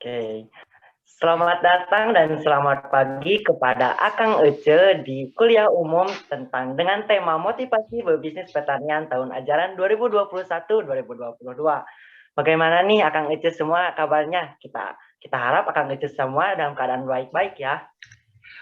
Oke, selamat datang dan selamat pagi kepada Akang Ece di kuliah umum dengan tema motivasi berbisnis pertanian tahun ajaran 2021-2022. Bagaimana nih Akang Ece semua kabarnya? Kita harap Akang Ece semua dalam keadaan baik-baik ya.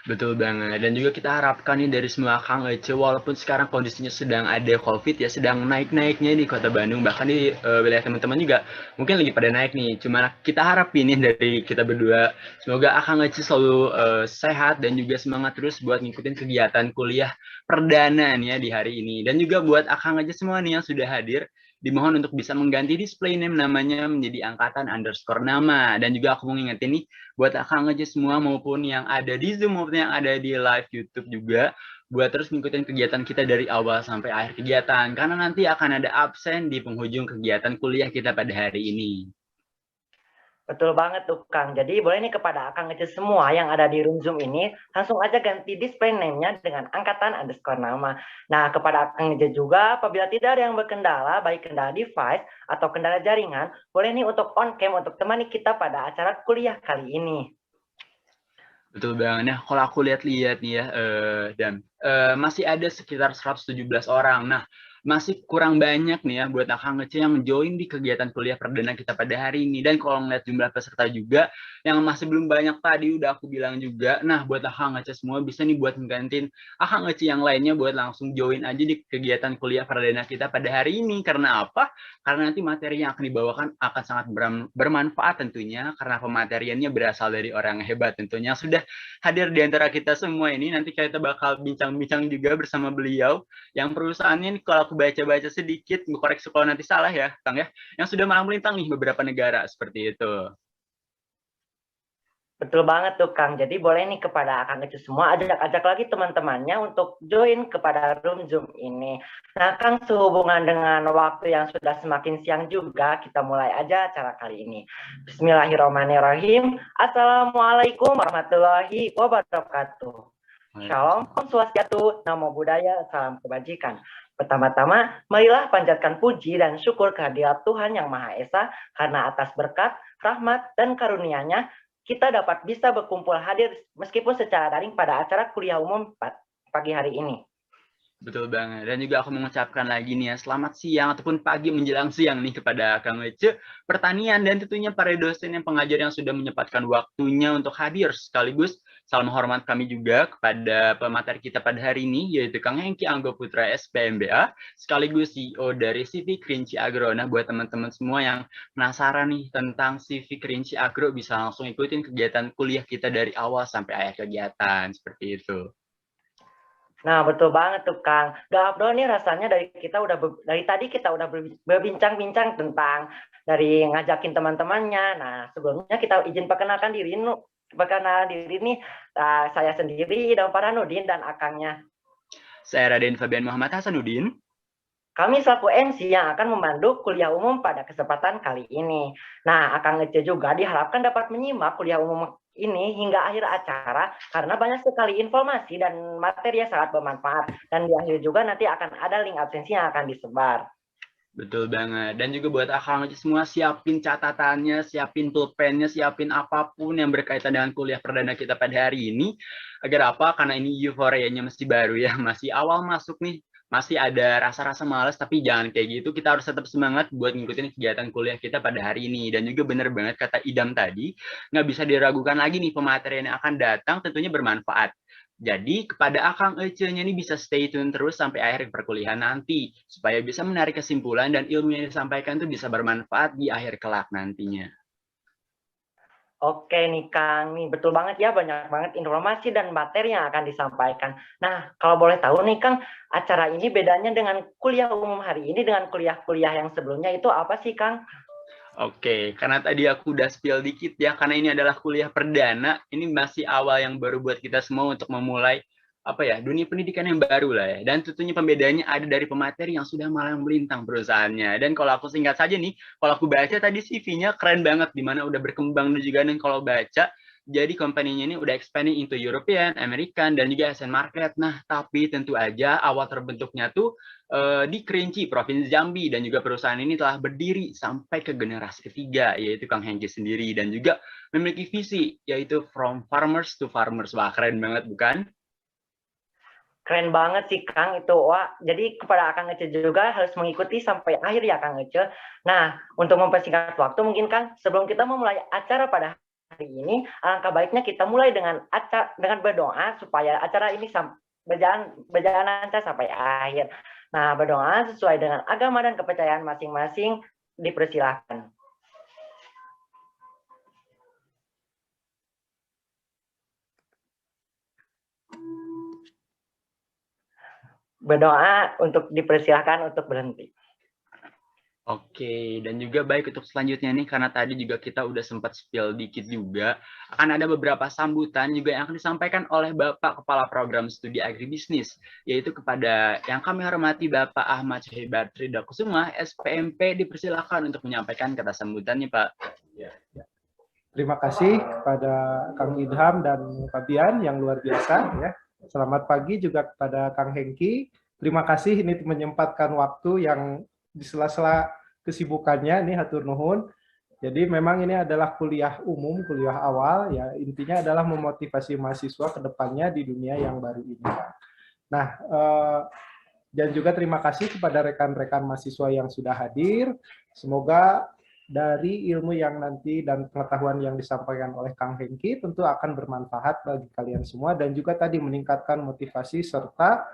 Betul banget. Dan juga kita harapkan nih dari semua Kang Ece, walaupun sekarang kondisinya sedang ada COVID ya, sedang naik-naiknya di Kota Bandung, bahkan di wilayah teman-teman juga mungkin lagi pada naik nih. Cuma kita harapin nih dari kita berdua, semoga Kang Ece selalu sehat dan juga semangat terus buat ngikutin kegiatan kuliah perdana nih ya di hari ini. Dan juga buat Akang Ece semua nih yang sudah hadir, dimohon untuk bisa mengganti display name namanya menjadi angkatan underscore nama. Dan juga aku mau ngingetin nih, buat Akang aja semua maupun yang ada di Zoom maupun yang ada di live YouTube juga, buat terus ngikutin kegiatan kita dari awal sampai akhir kegiatan, karena nanti akan ada absen di penghujung kegiatan kuliah kita pada hari ini. Betul banget tuh Kang. Jadi boleh nih kepada Akang Ece semua yang ada di room Zoom ini, langsung aja ganti display name-nya dengan angkatan underscore nama. Nah, kepada Akang Ece juga, apabila tidak ada yang berkendala, baik kendala device atau kendala jaringan, boleh nih untuk on cam untuk temani kita pada acara kuliah kali ini. Betul banget. Nah, kalau aku lihat-lihat nih ya, dan masih ada sekitar 117 orang. Nah, masih kurang banyak nih ya buat Akang Ngece yang join di kegiatan kuliah perdana kita pada hari ini. Dan kalau ngeliat jumlah peserta juga, yang masih belum banyak tadi udah aku bilang juga. Nah, buat Akang Ngece semua bisa nih buat menggantiin Akang Ngece yang lainnya buat langsung join aja di kegiatan kuliah perdana kita pada hari ini. Karena apa? Karena nanti materi yang akan dibawakan akan sangat bermanfaat tentunya, karena pemateriannya berasal dari orang hebat tentunya sudah hadir di antara kita semua ini. Nanti kita bakal bincang-bincang juga bersama beliau yang perusahaannya, kalau aku baca-baca sedikit, koreksi kalau nanti salah ya Kang ya, yang sudah malang melintang nih beberapa negara seperti itu. Betul banget tuh Kang. Jadi boleh nih kepada Kang Ece semua ajak-ajak lagi teman-temannya untuk join kepada room Zoom ini. Nah Kang, sehubungan dengan waktu yang sudah semakin siang juga, kita mulai aja acara kali ini. Bismillahirrahmanirrahim. Assalamualaikum warahmatullahi wabarakatuh. Shalom, Om Swastiastu, Namo Buddhaya, Salam Kebajikan. Pertama-tama, marilah panjatkan puji dan syukur kehadirat Tuhan Yang Maha Esa karena atas berkat, rahmat, dan karunia-Nya kita dapat bisa berkumpul hadir meskipun secara daring pada acara kuliah umum pagi hari ini. Betul banget. Dan juga aku mengucapkan lagi nih ya, selamat siang ataupun pagi menjelang siang nih kepada Kang Wece Pertanian dan tentunya para dosen yang pengajar yang sudah menyempatkan waktunya untuk hadir. Sekaligus salam hormat kami juga kepada pemateri kita pada hari ini, yaitu Kang Hengki Anggo Putra SPMBA, sekaligus CEO dari CV Kerinci Agro. Nah, buat teman-teman semua yang penasaran nih tentang CV Kerinci Agro, bisa langsung ikutin kegiatan kuliah kita dari awal sampai akhir kegiatan. Seperti itu. Nah, betul banget tuh Kang. Gak Abdul nih rasanya dari tadi kita udah berbincang-bincang tentang dari ngajakin teman-temannya. Nah, sebelumnya kita izin perkenalkan diri nih, saya sendiri dan Farhanudin dan akangnya. Saya Raden Fabian Muhammad Hasanuddin. Kami selaku MC yang akan memandu kuliah umum pada kesempatan kali ini. Nah, Akang Ece juga diharapkan dapat menyimak kuliah umum ini hingga akhir acara karena banyak sekali informasi dan materi yang sangat bermanfaat. Dan di akhir juga nanti akan ada link absensi yang akan disebar. Betul banget. Dan juga buat Akang semua, siapin catatannya, siapin pulpennya, siapin apapun yang berkaitan dengan kuliah perdana kita pada hari ini. Agar apa? Karena ini euforianya masih baru ya, masih awal masuk nih. Masih ada rasa-rasa malas, tapi jangan kayak gitu. Kita harus tetap semangat buat ngikutin kegiatan kuliah kita pada hari ini. Dan juga benar banget kata Idam tadi, nggak bisa diragukan lagi nih pematerian yang akan datang tentunya bermanfaat. Jadi kepada Akang Ece-nya ini bisa stay tune terus sampai akhir perkuliahan nanti, supaya bisa menarik kesimpulan dan ilmu yang disampaikan itu bisa bermanfaat di akhir kelak nantinya. Oke nih Kang, nih betul banget ya, banyak banget informasi dan materi yang akan disampaikan. Nah, kalau boleh tahu nih Kang, acara ini bedanya dengan kuliah umum hari ini dengan kuliah-kuliah yang sebelumnya itu apa sih Kang? Oke, karena tadi aku udah spill dikit ya, karena ini adalah kuliah perdana, ini masih awal yang baru buat kita semua untuk memulai apa ya, dunia pendidikan yang baru lah ya. Dan tentunya pembedanya ada dari pemateri yang sudah malang melintang perusahaannya. Dan kalau aku singkat saja nih, kalau aku baca tadi CV-nya keren banget, di mana udah berkembang juga. Dan kalau baca Jadi company-nya ini udah expanding into European, American, dan juga Asian market. Nah, tapi tentu aja awal terbentuknya tuh di Kerinci, Provinsi Jambi, dan juga perusahaan ini telah berdiri sampai ke generasi ketiga, yaitu Kang Hengki sendiri, dan juga memiliki visi, yaitu from farmers to farmers. Wah, keren banget, bukan? Keren banget sih Kang itu. Wah, jadi kepada Kang Ece juga harus mengikuti sampai akhir ya Kang Ece. Nah, untuk mempersingkat waktu mungkin Kang, sebelum kita memulai acara pada hari ini, alangkah baiknya kita mulai dengan berdoa supaya acara ini berjalan lancar sampai akhir. Nah, berdoa sesuai dengan agama dan kepercayaan masing-masing dipersilahkan. Berdoa untuk dipersilahkan untuk berhenti. Oke, dan juga baik untuk selanjutnya nih, karena tadi juga kita udah sempat spill dikit juga, akan ada beberapa sambutan juga yang akan disampaikan oleh Bapak Kepala Program Studi Agribisnis, yaitu kepada yang kami hormati Bapak Ahmad Syahibad Ridakusuma, SPMP, dipersilakan untuk menyampaikan kata sambutannya, Pak. Terima kasih kepada Kang Ilham dan Fabian yang luar biasa ya. Selamat pagi juga kepada Kang Hengki. Terima kasih ini menyempatkan waktu yang di sela-sela kesibukannya nih hatur nuhun. Jadi memang ini adalah kuliah umum, kuliah awal ya, intinya adalah memotivasi mahasiswa ke depannya di dunia yang baru ini. Nah, dan juga terima kasih kepada rekan-rekan mahasiswa yang sudah hadir. Semoga dari ilmu yang nanti dan pengetahuan yang disampaikan oleh Kang Hengki tentu akan bermanfaat bagi kalian semua dan juga tadi meningkatkan motivasi serta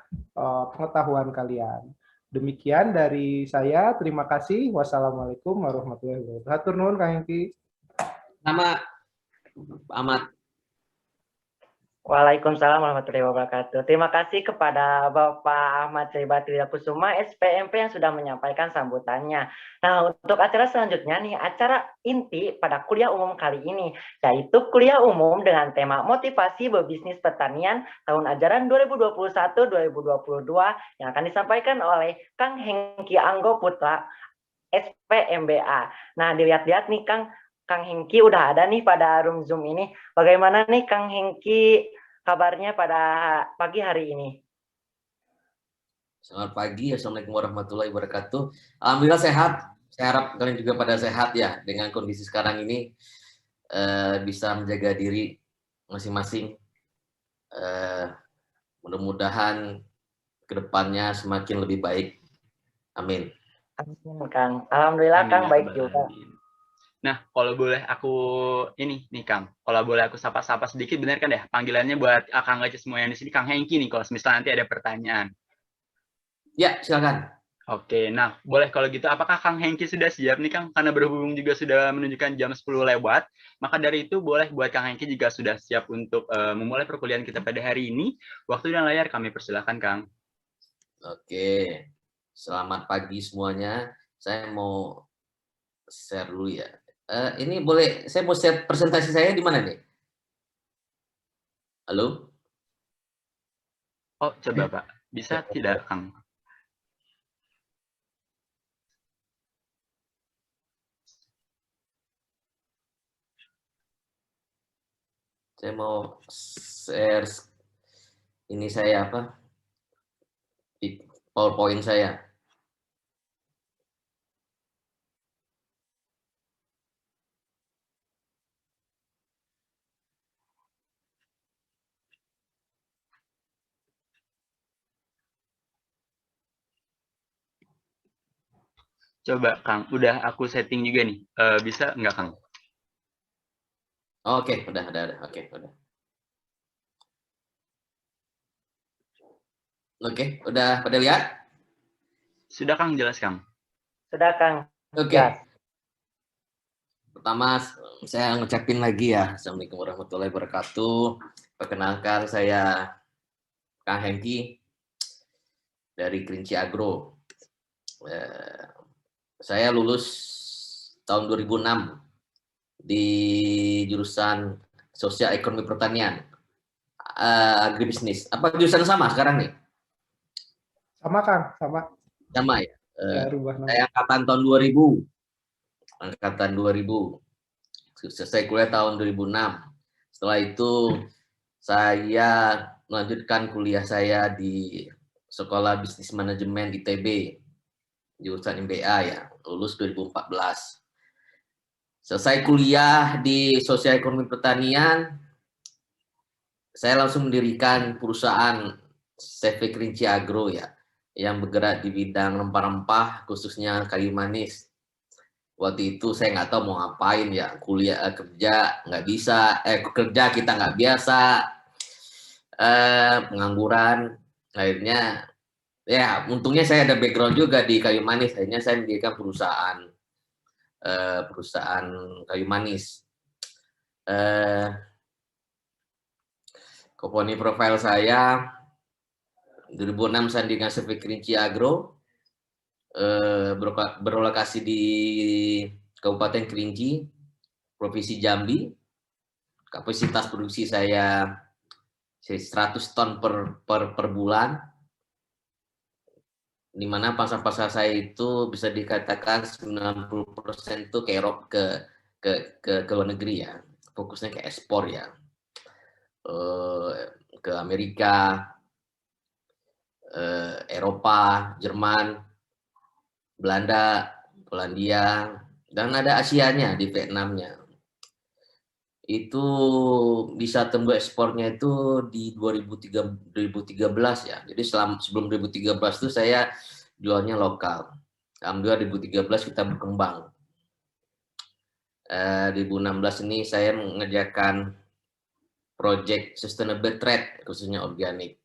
pengetahuan kalian. Demikian dari saya, terima kasih. Wassalamualaikum warahmatullahi wabarakatuh. Hatur nuhun Kang Hengki. Sama Ahmad. Waalaikumsalam warahmatullahi wabarakatuh. Terima kasih kepada Bapak Ahmad Syahibad Ridakusuma, SPMP yang sudah menyampaikan sambutannya. Nah, untuk acara selanjutnya nih, acara inti pada kuliah umum kali ini, yaitu kuliah umum dengan tema motivasi berbisnis pertanian tahun ajaran 2021-2022 yang akan disampaikan oleh Kang Hengki Anggo Putra, SPMBA. Nah, dilihat-lihat nih Kang Hengki udah ada nih pada room Zoom ini. Bagaimana nih Kang Hengki kabarnya pada pagi hari ini? Selamat pagi, Assalamualaikum warahmatullahi wabarakatuh. Alhamdulillah sehat. Saya harap kalian juga pada sehat ya dengan kondisi sekarang ini, bisa menjaga diri masing-masing. Mudah-mudahan kedepannya semakin lebih baik. Amin. Amin Kang. Alhamdulillah Kang baik juga. Nah, kalau boleh aku ini nih Kang, kalau boleh aku sapa-sapa sedikit, benar kan ya? Panggilannya buat Kang Aja semua yang di sini, Kang Hengki nih, kalau misalnya nanti ada pertanyaan. Ya, silakan. Oke, nah boleh kalau gitu, apakah Kang Hengki sudah siap nih Kang? Karena berhubung juga sudah menunjukkan jam 10 lewat, maka dari itu boleh buat Kang Hengki juga sudah siap untuk memulai perkuliahan kita pada hari ini. Waktu dan layar kami persilahkan Kang. Oke, selamat pagi semuanya. Saya mau share dulu ya. Ini boleh, saya mau share presentasi saya di mana nih? Halo? Oh, coba Pak. Bisa tidak, Kang? Saya mau share ini saya apa? Di PowerPoint saya. Coba Kang, udah aku setting juga nih. Bisa nggak Kang? Oke, udah. Oke, udah. Oke, udah pada lihat? Sudah Kang, jelas Kang. Sudah Kang. Oke. Jelas. Pertama, saya ngucapin lagi ya, Assalamualaikum warahmatullahi wabarakatuh. Perkenalkan, saya Kang Hengki dari Kerinci Agro. Saya lulus tahun 2006 di jurusan Sosial Ekonomi Pertanian, agribisnis. Apa jurusan sama sekarang nih? Sama Kang, sama. Sama ya. Rubah nama. Saya angkatan tahun 2000. Angkatan 2000. Selesai kuliah tahun 2006. Setelah itu saya melanjutkan kuliah saya di Sekolah Bisnis Manajemen ITB, jurusan MBA ya, lulus 2014. Selesai kuliah di Sosial Ekonomi Pertanian, saya langsung mendirikan perusahaan CV Kerinci Agro ya, yang bergerak di bidang rempah-rempah, khususnya kayu manis. Waktu itu saya nggak tahu mau ngapain ya, kuliah kerja nggak bisa, kerja kita nggak biasa, pengangguran. Akhirnya ya untungnya saya ada background juga di kayu manis, akhirnya saya mendirikan perusahaan kayu manis. Company profile saya 2006 saya dengan CV Kerinci Agro, berlokasi di Kabupaten Kerinci, Provinsi Jambi. Kapasitas produksi saya 100 ton per bulan, di mana pasar-pasar saya itu bisa dikatakan 90% itu ke luar negeri ya, fokusnya ke ekspor ya, ke Amerika, Eropa, Jerman, Belanda, Polandia, dan ada Asianya di Vietnamnya. Itu bisa tembus ekspornya itu di 2013 ya. Jadi sebelum 2013 itu saya jualnya lokal. Alhamdulillah 2013 kita berkembang. 2016 ini saya mengerjakan project sustainable trade, khususnya organik.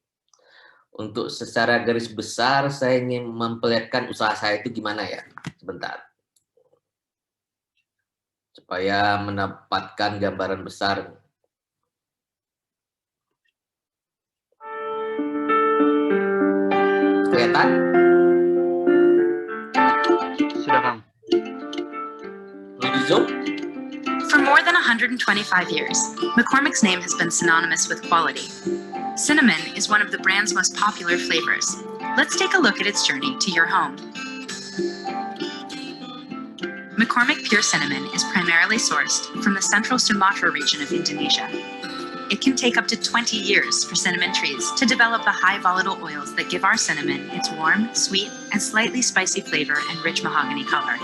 Untuk secara garis besar saya ingin memperlihatkan usaha saya itu gimana ya. Sebentar. Supaya mendapatkan gambaran besar. Kelihatan? Sudah, Kang. Perlu di zoom? For more than 125 years, McCormick's name has been synonymous with quality. Cinnamon is one of the brand's most popular flavors. Let's take a look at its journey to your home. McCormick Pure Cinnamon is primarily sourced from the central Sumatra region of Indonesia. It can take up to 20 years for cinnamon trees to develop the high volatile oils that give our cinnamon its warm, sweet, and slightly spicy flavor and rich mahogany color.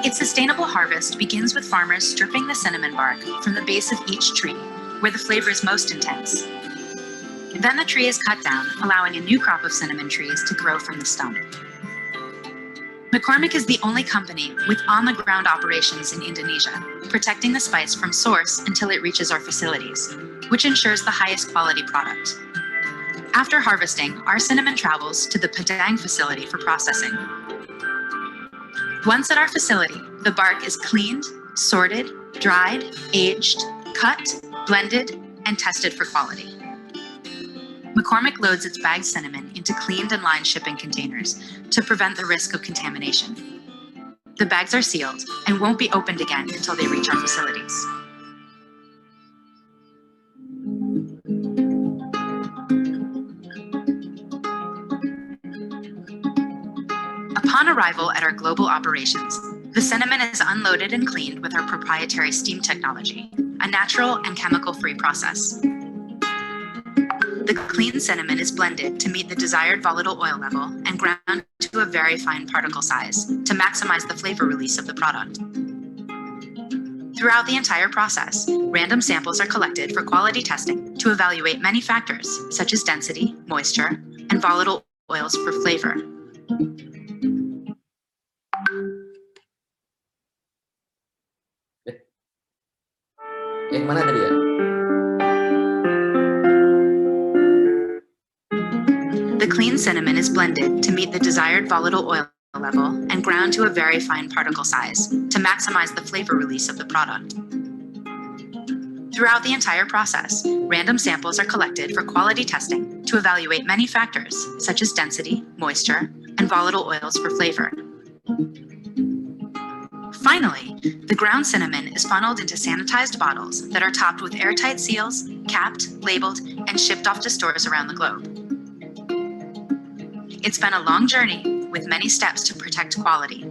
Its sustainable harvest begins with farmers stripping the cinnamon bark from the base of each tree, where the flavor is most intense. Then the tree is cut down, allowing a new crop of cinnamon trees to grow from the stump. McCormick is the only company with on-the-ground operations in Indonesia, protecting the spice from source until it reaches our facilities, which ensures the highest quality product. After harvesting, our cinnamon travels to the Padang facility for processing. Once at our facility, the bark is cleaned, sorted, dried, aged, cut, blended, and tested for quality. McCormick loads its bagged cinnamon into cleaned and lined shipping containers to prevent the risk of contamination. The bags are sealed and won't be opened again until they reach our facilities. Upon arrival at our global operations, the cinnamon is unloaded and cleaned with our proprietary steam technology, a natural and chemical-free process. The clean cinnamon is blended to meet the desired volatile oil level and ground to a very fine particle size to maximize the flavor release of the product. Throughout the entire process, random samples are collected for quality testing to evaluate many factors such as density, moisture, and volatile oils for flavor. Mana tadi ya? The clean cinnamon is blended to meet the desired volatile oil level and ground to a very fine particle size to maximize the flavor release of the product. Throughout the entire process, random samples are collected for quality testing to evaluate many factors such as density, moisture, and volatile oils for flavor. Finally, the ground cinnamon is funneled into sanitized bottles that are topped with airtight seals, capped, labeled, and shipped off to stores around the globe. It's been a long journey with many steps to protect quality.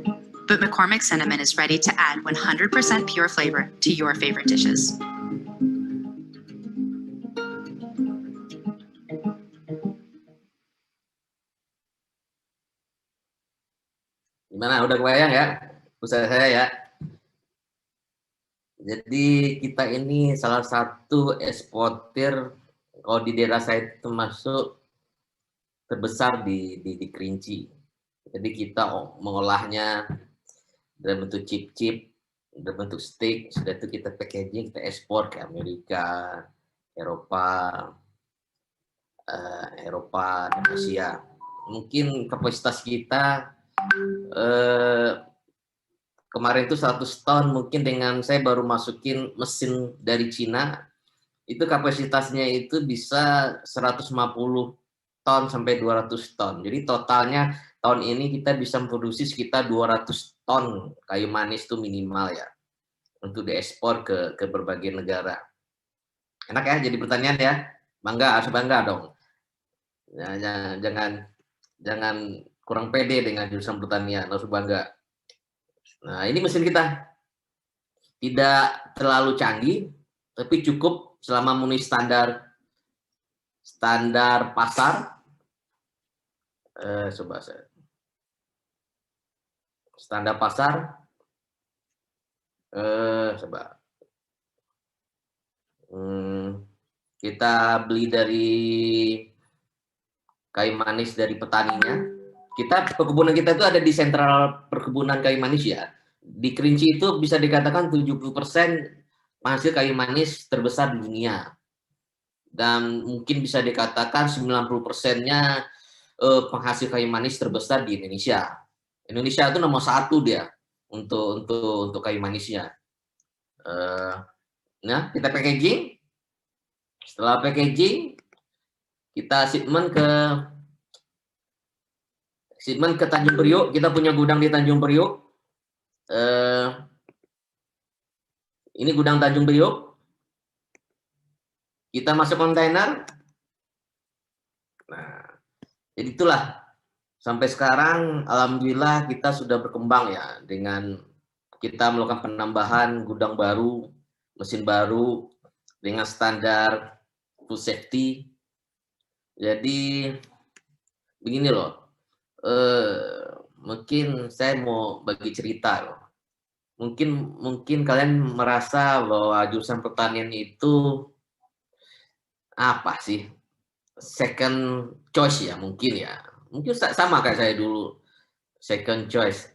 but McCormick Cinnamon is ready to add 100% pure flavor to your favorite dishes. Gimana, udah kebayang ya usaha saya ya? Jadi kita ini salah satu eksportir, kalau di daerah saya itu termasuk terbesar di Kerinci. Jadi kita mengolahnya dalam bentuk chip-chip, dalam bentuk steak, sudah itu kita packaging, kita ekspor ke Amerika, Eropa, dan Asia. Mungkin kapasitas kita kemarin itu 100 ton, mungkin dengan saya baru masukin mesin dari Cina, itu kapasitasnya itu bisa 150 ton sampai 200 ton. Jadi totalnya tahun ini kita bisa memproduksi sekitar 200 ton kayu manis itu minimal ya, untuk diekspor ke berbagai negara. Enak ya jadi pertanyaan ya? Bangga, harus bangga dong. Ya, jangan kurang pede dengan jurusan pertanian, harus bangga. Nah, ini mesin kita. Tidak terlalu canggih, tapi cukup selama memenuhi standar pasar. Coba saya. Standar pasar. Coba. Kita beli dari kayu manis dari petaninya. Perkebunan kita itu ada di sentral perkebunan kayu manis ya. Di Kerinci itu bisa dikatakan 70% penghasil kayu manis terbesar di dunia. Dan mungkin bisa dikatakan 90%-nya penghasil kayu manis terbesar di Indonesia. Indonesia itu nomor 1 dia untuk kayu manisnya. Nah, kita packaging. Setelah packaging, kita shipment ke Tanjung Priok. Kita punya gudang di Tanjung Priok. Ini gudang Tanjung Priok. Kita masuk kontainer. Nah, jadi itulah. Sampai sekarang, alhamdulillah kita sudah berkembang ya, dengan kita melakukan penambahan gudang baru, mesin baru, dengan standar food safety. Jadi begini loh. Mungkin saya mau bagi cerita loh. Mungkin kalian merasa bahwa jurusan pertanian itu apa sih? Second choice ya, mungkin ya. Mungkin sama kayak saya dulu. Second choice.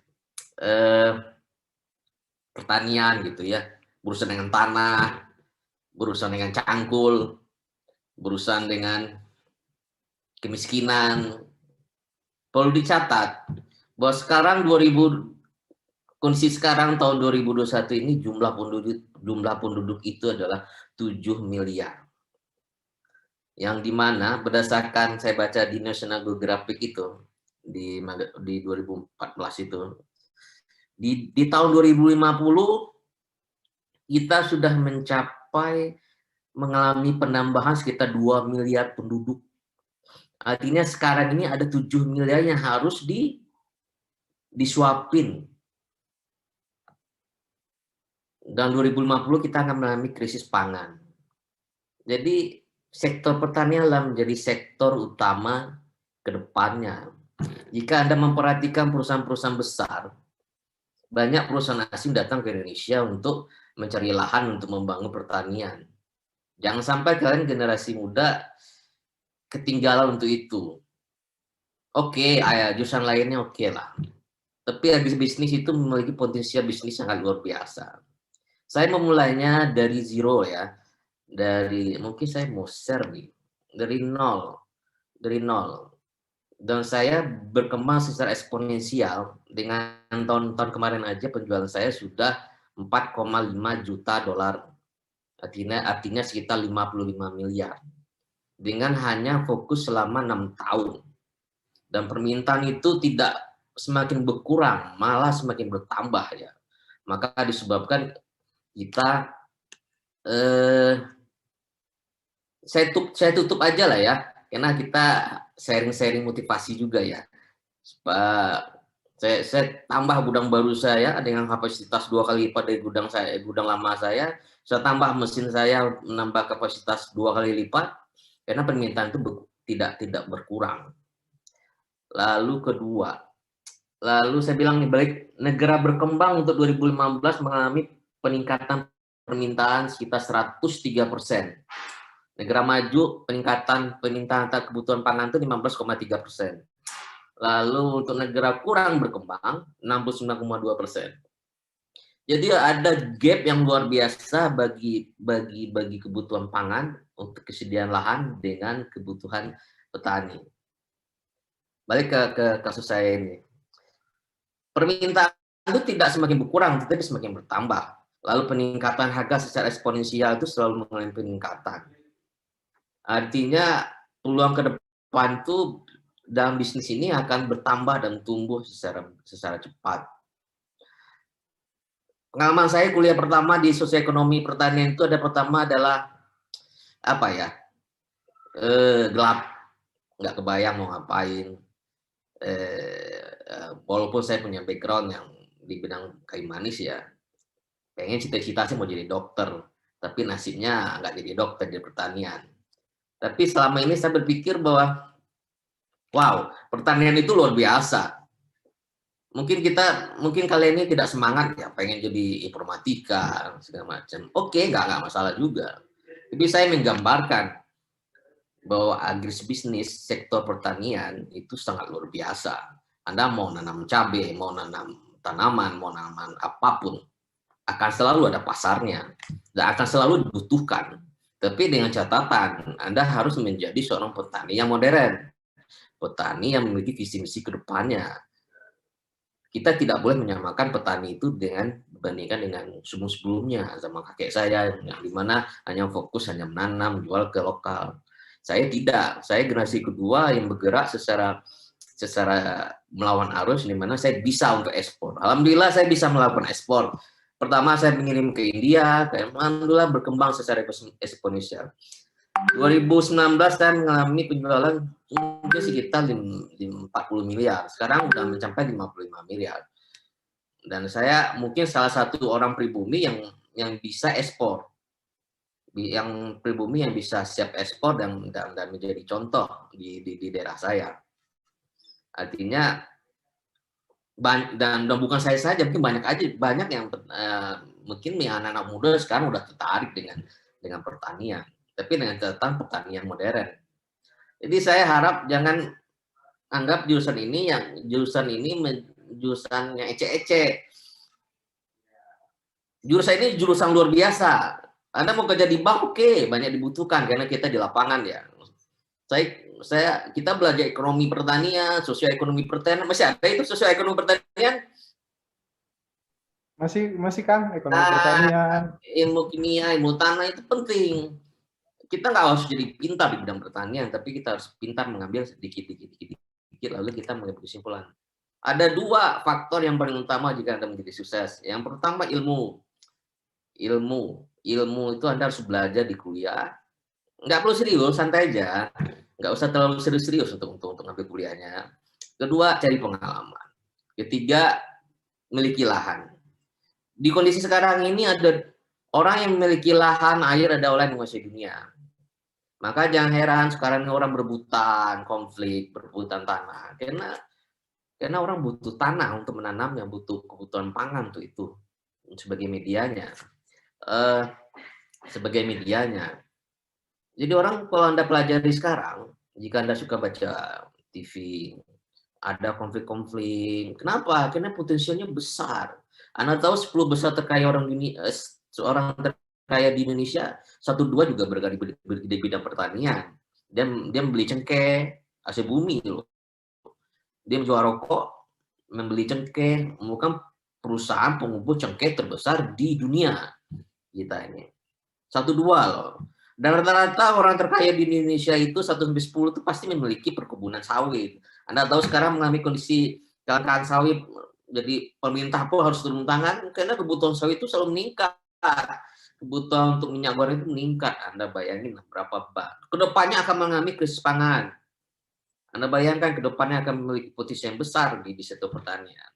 Pertanian gitu ya. Berurusan dengan tanah, berurusan dengan cangkul, berurusan dengan kemiskinan. Perlu dicatat bahwa sekarang kondisi sekarang tahun 2021 ini jumlah penduduk itu adalah 7 miliar. Yang dimana berdasarkan saya baca di National Geographic itu di 2014 itu, di tahun 2050 kita sudah mengalami penambahan sekitar 2 miliar penduduk. Artinya sekarang ini ada 7 miliar yang harus disuapin. Dan 2050 kita akan mengalami krisis pangan. Jadi sektor pertanian adalah menjadi sektor utama ke depannya. Jika Anda memperhatikan perusahaan-perusahaan besar, banyak perusahaan asing datang ke Indonesia untuk mencari lahan untuk membangun pertanian. Jangan sampai kalian generasi muda ketinggalan untuk itu. Oke, jurusan lainnya oke lah. Tapi bisnis itu memiliki potensial bisnis sangat luar biasa. Saya memulainya dari zero ya. Mungkin saya mau share nih. Dari nol. Dan saya berkembang secara eksponensial. Dengan tahun-tahun kemarin aja penjualan saya sudah 4,5 juta dolar. Artinya sekitar 55 miliar. Dengan hanya fokus selama 6 tahun. Dan permintaan itu tidak semakin berkurang, malah semakin bertambah ya. Maka disebabkan kita saya tutup aja lah ya, karena kita sharing-sharing motivasi juga ya. Saya tambah gudang baru saya dengan kapasitas 2 kali lipat dari gudang lama saya. Saya tambah mesin saya menambah kapasitas 2 kali lipat karena permintaan itu tidak berkurang. Lalu saya bilang nih, balik negara berkembang untuk 2015 mengalami peningkatan permintaan sekitar 103%. Negara maju peningkatan kebutuhan pangan itu 15,3%. Lalu untuk negara kurang berkembang 69,2%. Jadi ada gap yang luar biasa bagi kebutuhan pangan untuk kesediaan lahan dengan kebutuhan petani. Balik ke kasus saya ini. Permintaan itu tidak semakin berkurang, tetapi semakin bertambah. Lalu peningkatan harga secara eksponensial itu selalu mengalami peningkatan. Artinya peluang ke depan itu dalam bisnis ini akan bertambah dan tumbuh secara cepat. Pengalaman saya kuliah pertama di sosioekonomi pertanian itu pertama adalah apa ya, gelap, nggak kebayang mau ngapain. Walaupun saya punya background yang di bidang kayu manis ya, pengen cita-cita sih mau jadi dokter, tapi nasibnya nggak jadi dokter di pertanian. Tapi selama ini saya berpikir bahwa wow, pertanian itu luar biasa. Mungkin kalian ini tidak semangat ya, pengen jadi informatika segala macam. Oke, nggak masalah juga. Tapi saya menggambarkan bahwa agribisnis sektor pertanian itu sangat luar biasa. Anda mau nanam cabai, mau nanam tanaman, mau nanam apapun, akan selalu ada pasarnya dan akan selalu dibutuhkan. Tapi dengan catatan, Anda harus menjadi seorang petani yang modern. Petani yang memiliki visi misi ke depannya. Kita tidak boleh menyamakan petani itu dibandingkan dengan sebelumnya sama kakek saya yang dimana hanya fokus hanya menanam, jual ke lokal. Saya tidak, saya generasi kedua yang bergerak secara melawan arus, di mana saya bisa untuk ekspor. Alhamdulillah saya bisa melakukan ekspor. Pertama saya mengirim ke India, alhamdulillah berkembang secara eksponensial. 2019 saya mengalami penjualan mungkin sekitar 40 miliar. Sekarang sudah mencapai 55 miliar. Dan saya mungkin salah satu orang pribumi yang bisa ekspor. Yang pribumi yang bisa siap ekspor dan menjadi contoh di daerah saya. Artinya dan bukan saya saja, mungkin banyak yang mungkin anak-anak muda sekarang udah tertarik dengan pertanian. Tapi dengan catatan pertanian modern. Jadi saya harap jangan anggap jurusan ini jurusan yang ece-ece. Jurusan ini jurusan luar biasa. Anda mau kerja di bank, oke, banyak dibutuhkan karena kita di lapangan ya. Kita belajar ekonomi pertanian, sosioekonomi pertanian, masih ada itu sosioekonomi pertanian? Masih Kang, ekonomi pertanian. Ilmu kimia, ilmu tanah itu penting. Kita nggak harus jadi pintar di bidang pertanian, tapi kita harus pintar mengambil sedikit, lalu kita mengambil kesimpulan. Ada 2 faktor yang paling utama jika Anda menjadi sukses. Yang pertama ilmu itu Anda harus belajar di kuliah. Nggak perlu serius, santai aja. Nggak usah terlalu serius untuk ngambil kuliahnya. Kedua, cari pengalaman. Ketiga, miliki lahan. Di kondisi sekarang ini ada orang yang memiliki lahan, air, ada orang yang menguasai dunia. Maka jangan heran sekarang orang berebutan konflik, berebutan tanah. Karena orang butuh tanah untuk menanam, yang butuh kebutuhan pangan untuk itu sebagai medianya. Jadi orang kalau Anda pelajari sekarang, jika Anda suka baca TV, ada konflik-konflik. Kenapa? Karena potensialnya besar. Anda tahu 10 besar terkaya seorang terkaya di Indonesia, 1-2 juga bergerak di bidang pertanian. Dia membeli cengkeh, hasil bumi loh. Dia menjual rokok, membeli cengkeh, merupakan perusahaan pengumpul cengkeh terbesar di dunia. Kita ini 1-2 loh. Dan rata-rata orang terkaya di Indonesia itu 1-10 itu pasti memiliki perkebunan sawit. Anda tahu sekarang mengalami kondisi kelangkaan sawit, jadi pemerintah pun harus turun tangan karena kebutuhan sawit itu selalu meningkat. Kebutuhan untuk minyak goreng itu meningkat. Anda bayangin berapa kedepannya akan mengalami krisis pangan. Anda bayangkan ke depannya akan memiliki potensi yang besar di sektor pertanian.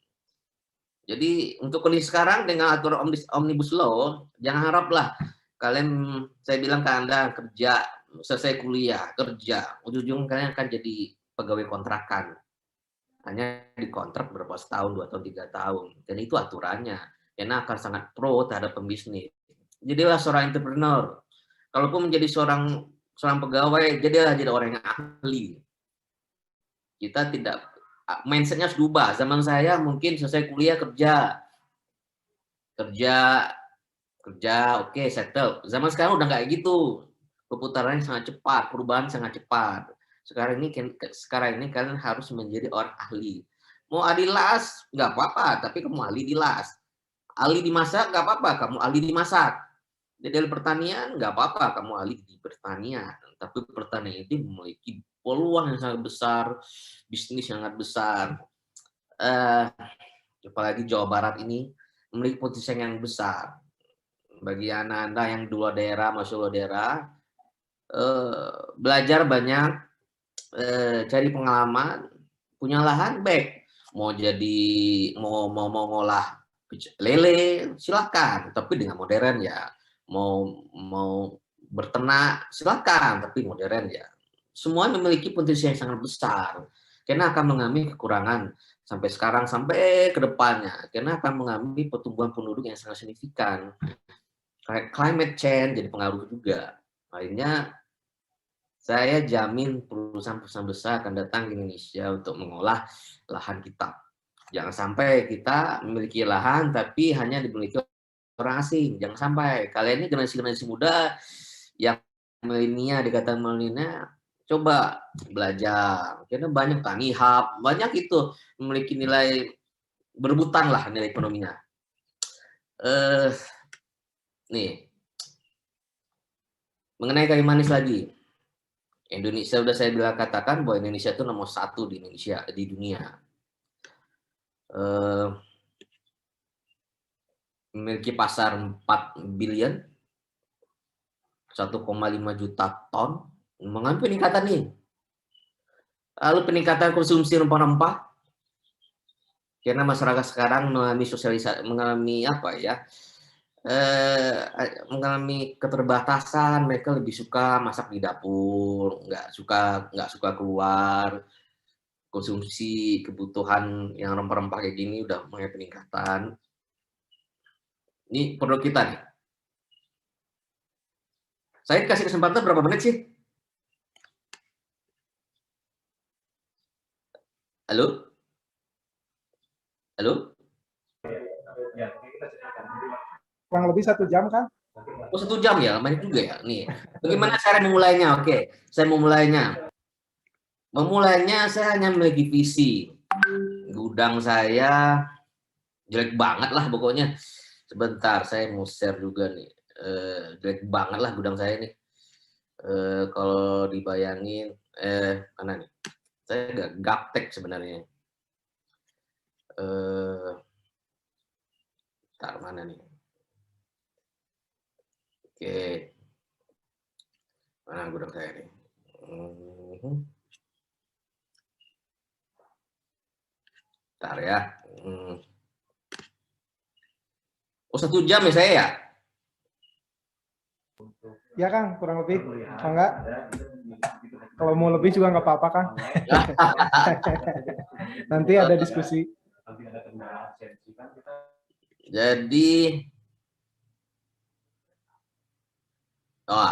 Jadi untuk kondisi sekarang dengan aturan Omnibus Law, jangan haraplah kalian, saya bilang ke Anda, kerja, selesai kuliah, kerja, ujung-ujung kalian akan jadi pegawai kontrakan. Hanya dikontrak berapa setahun, 2 tahun, 3 tahun. Dan itu aturannya. Karena akan sangat pro terhadap pembisnis. Jadilah seorang entrepreneur. Kalaupun menjadi seorang pegawai, jadilah jadi orang yang ahli. Kita tidak, mindsetnya harus berubah. Zaman saya mungkin selesai kuliah kerja, oke, settle. Zaman sekarang udah nggak gitu. Perputarannya sangat cepat, perubahan sangat cepat. Sekarang ini kalian harus menjadi orang ahli. Mau ahli las, nggak apa-apa, tapi kamu ahli di las. Ahli di masak, nggak apa-apa, kamu ahli di masak. Jadi dalam pertanian, nggak apa-apa, kamu ahli di pertanian. Tapi pertanian itu memiliki peluang yang sangat besar, bisnis yang sangat besar. Apalagi Jawa Barat ini memiliki potensi yang besar. Bagi anak-anak yang di luar daerah, masuk luar daerah, belajar banyak, cari pengalaman, punya lahan baik. Mau ngolah lele, silakan, tapi dengan modern ya. Mau berternak, silakan, tapi modern ya. Semua memiliki potensi yang sangat besar. Karena akan mengalami kekurangan sampai sekarang, sampai ke depannya. Karena akan mengalami pertumbuhan penduduk yang sangat signifikan. Climate change jadi pengaruh juga. Akhirnya saya jamin perusahaan-perusahaan besar akan datang ke Indonesia untuk mengolah lahan kita. Jangan sampai kita memiliki lahan tapi hanya dimiliki orang asing. Jangan sampai. Kalian ini generasi muda yang milenial, dikatakan milenial, coba belajar. Karena banyak Tani Hub, banyak itu memiliki nilai berebutan lah nilai ekonominya. Nih, mengenai kayu manis lagi. Indonesia sudah saya bilang katakan bahwa Indonesia itu nomor 1 di dunia. Memiliki pasar 4 billion, 1,5 juta ton. Mengalami peningkatan nih. Lalu peningkatan konsumsi rempah-rempah. Karena masyarakat sekarang mengalami sosialisasi, mengalami keterbatasan. Mereka lebih suka masak di dapur, nggak suka keluar. Konsumsi kebutuhan yang rempah-rempah kayak gini udah mulai peningkatan. Ini produk kita nih. Saya kasih kesempatan berapa menit sih? Halo? Halo? Kurang lebih 1 jam, Kang. Oh, 1 jam ya, banyak juga ya. Nih, bagaimana cara memulainya? Oke, saya memulainya. Memulainya saya hanya memiliki visi. Gudang saya jelek banget lah pokoknya. Sebentar, saya mau share juga nih. Jelek banget lah gudang saya nih. Kalau dibayangin, mana nih? Saya agak gaptek sebenarnya. Bentar, mana nih? Oke. Mana gudang saya nih? Bentar ya. Oh, 1 jam ya saya ya? Ya, Kang, kurang lebih. Enggak. Kalau mau lebih juga nggak apa-apa, Kang. Nanti ada diskusi. Jadi,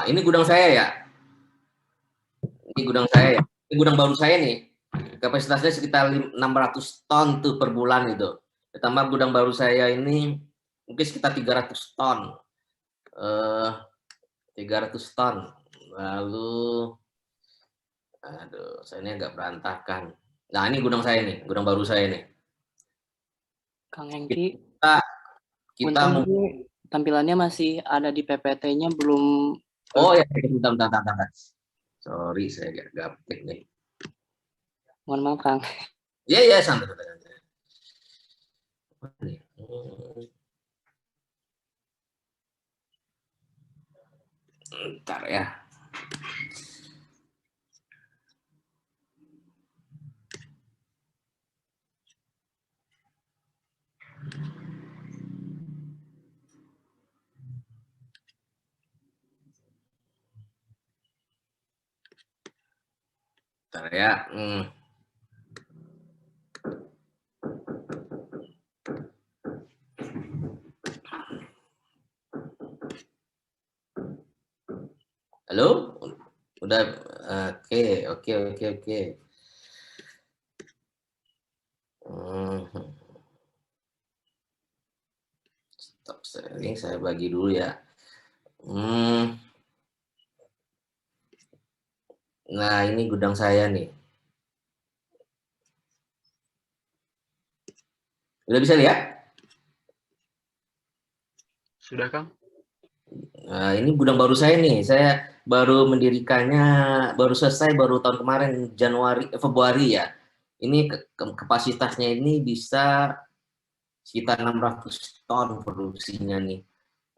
ini gudang saya ya. Ini gudang saya ya. Ini gudang baru saya nih. Kapasitasnya sekitar 600 ton tuh per bulan itu. Ditambah gudang baru saya ini mungkin sekitar 300 ton. 300 ton. Lalu, aduh, saya ini agak berantakan. Nah, ini gudang saya nih, gudang baru saya nih. Kang Hengki, Kita tampilannya masih ada di PPT-nya belum. Oh ya, bentar. Sorry, saya agak gaptek nih. Mohon maaf, Kang. Iya, santai. Bentar ya. Ya. Halo? Udah, oke. Stop sharing, saya bagi dulu ya. Nah, ini gudang saya nih. Udah bisa lihat? Sudah, Kang? Nah, ini gudang baru saya nih. Saya baru mendirikannya, baru selesai baru tahun kemarin Februari ya. Ini kapasitasnya ini bisa sekitar 600 ton produksinya nih.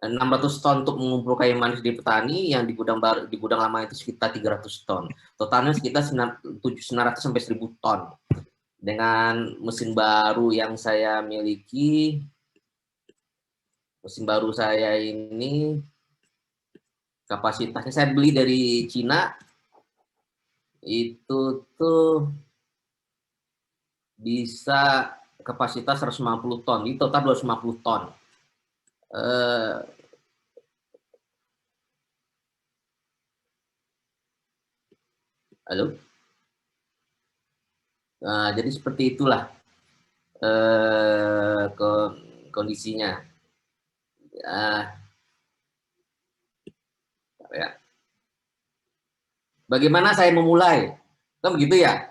600 ton untuk mengumpul kayu manis di petani, yang di gudang baru, di gudang lama itu sekitar 300 ton. Totalnya sekitar 900 sampai 1000 ton. Dengan mesin baru yang saya miliki, mesin baru saya ini kapasitasnya saya beli dari Cina, itu tuh bisa kapasitas 150 ton, di total 250 ton. Halo? Nah, jadi seperti itulah kondisinya. Ya. Bagaimana saya memulai? Kan begitu ya?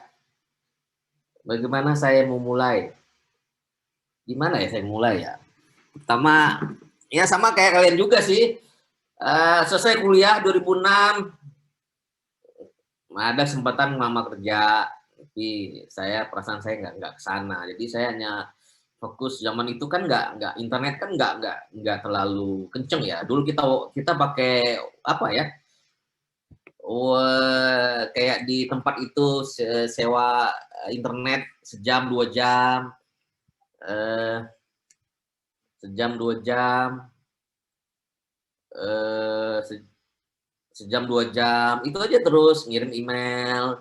Bagaimana saya memulai? Gimana ya saya mulai ya? Pertama, ya sama kayak kalian juga sih. Selesai kuliah 2006, ada kesempatan ngelamar kerja, tapi perasaan saya nggak ke sana. Jadi saya hanya fokus. Zaman itu kan nggak internet kan nggak terlalu kenceng ya. Dulu kita pakai apa ya? Kayak di tempat itu sewa internet sejam 2 jam, sejam 2 jam, sejam 2 jam, itu aja terus ngirim email,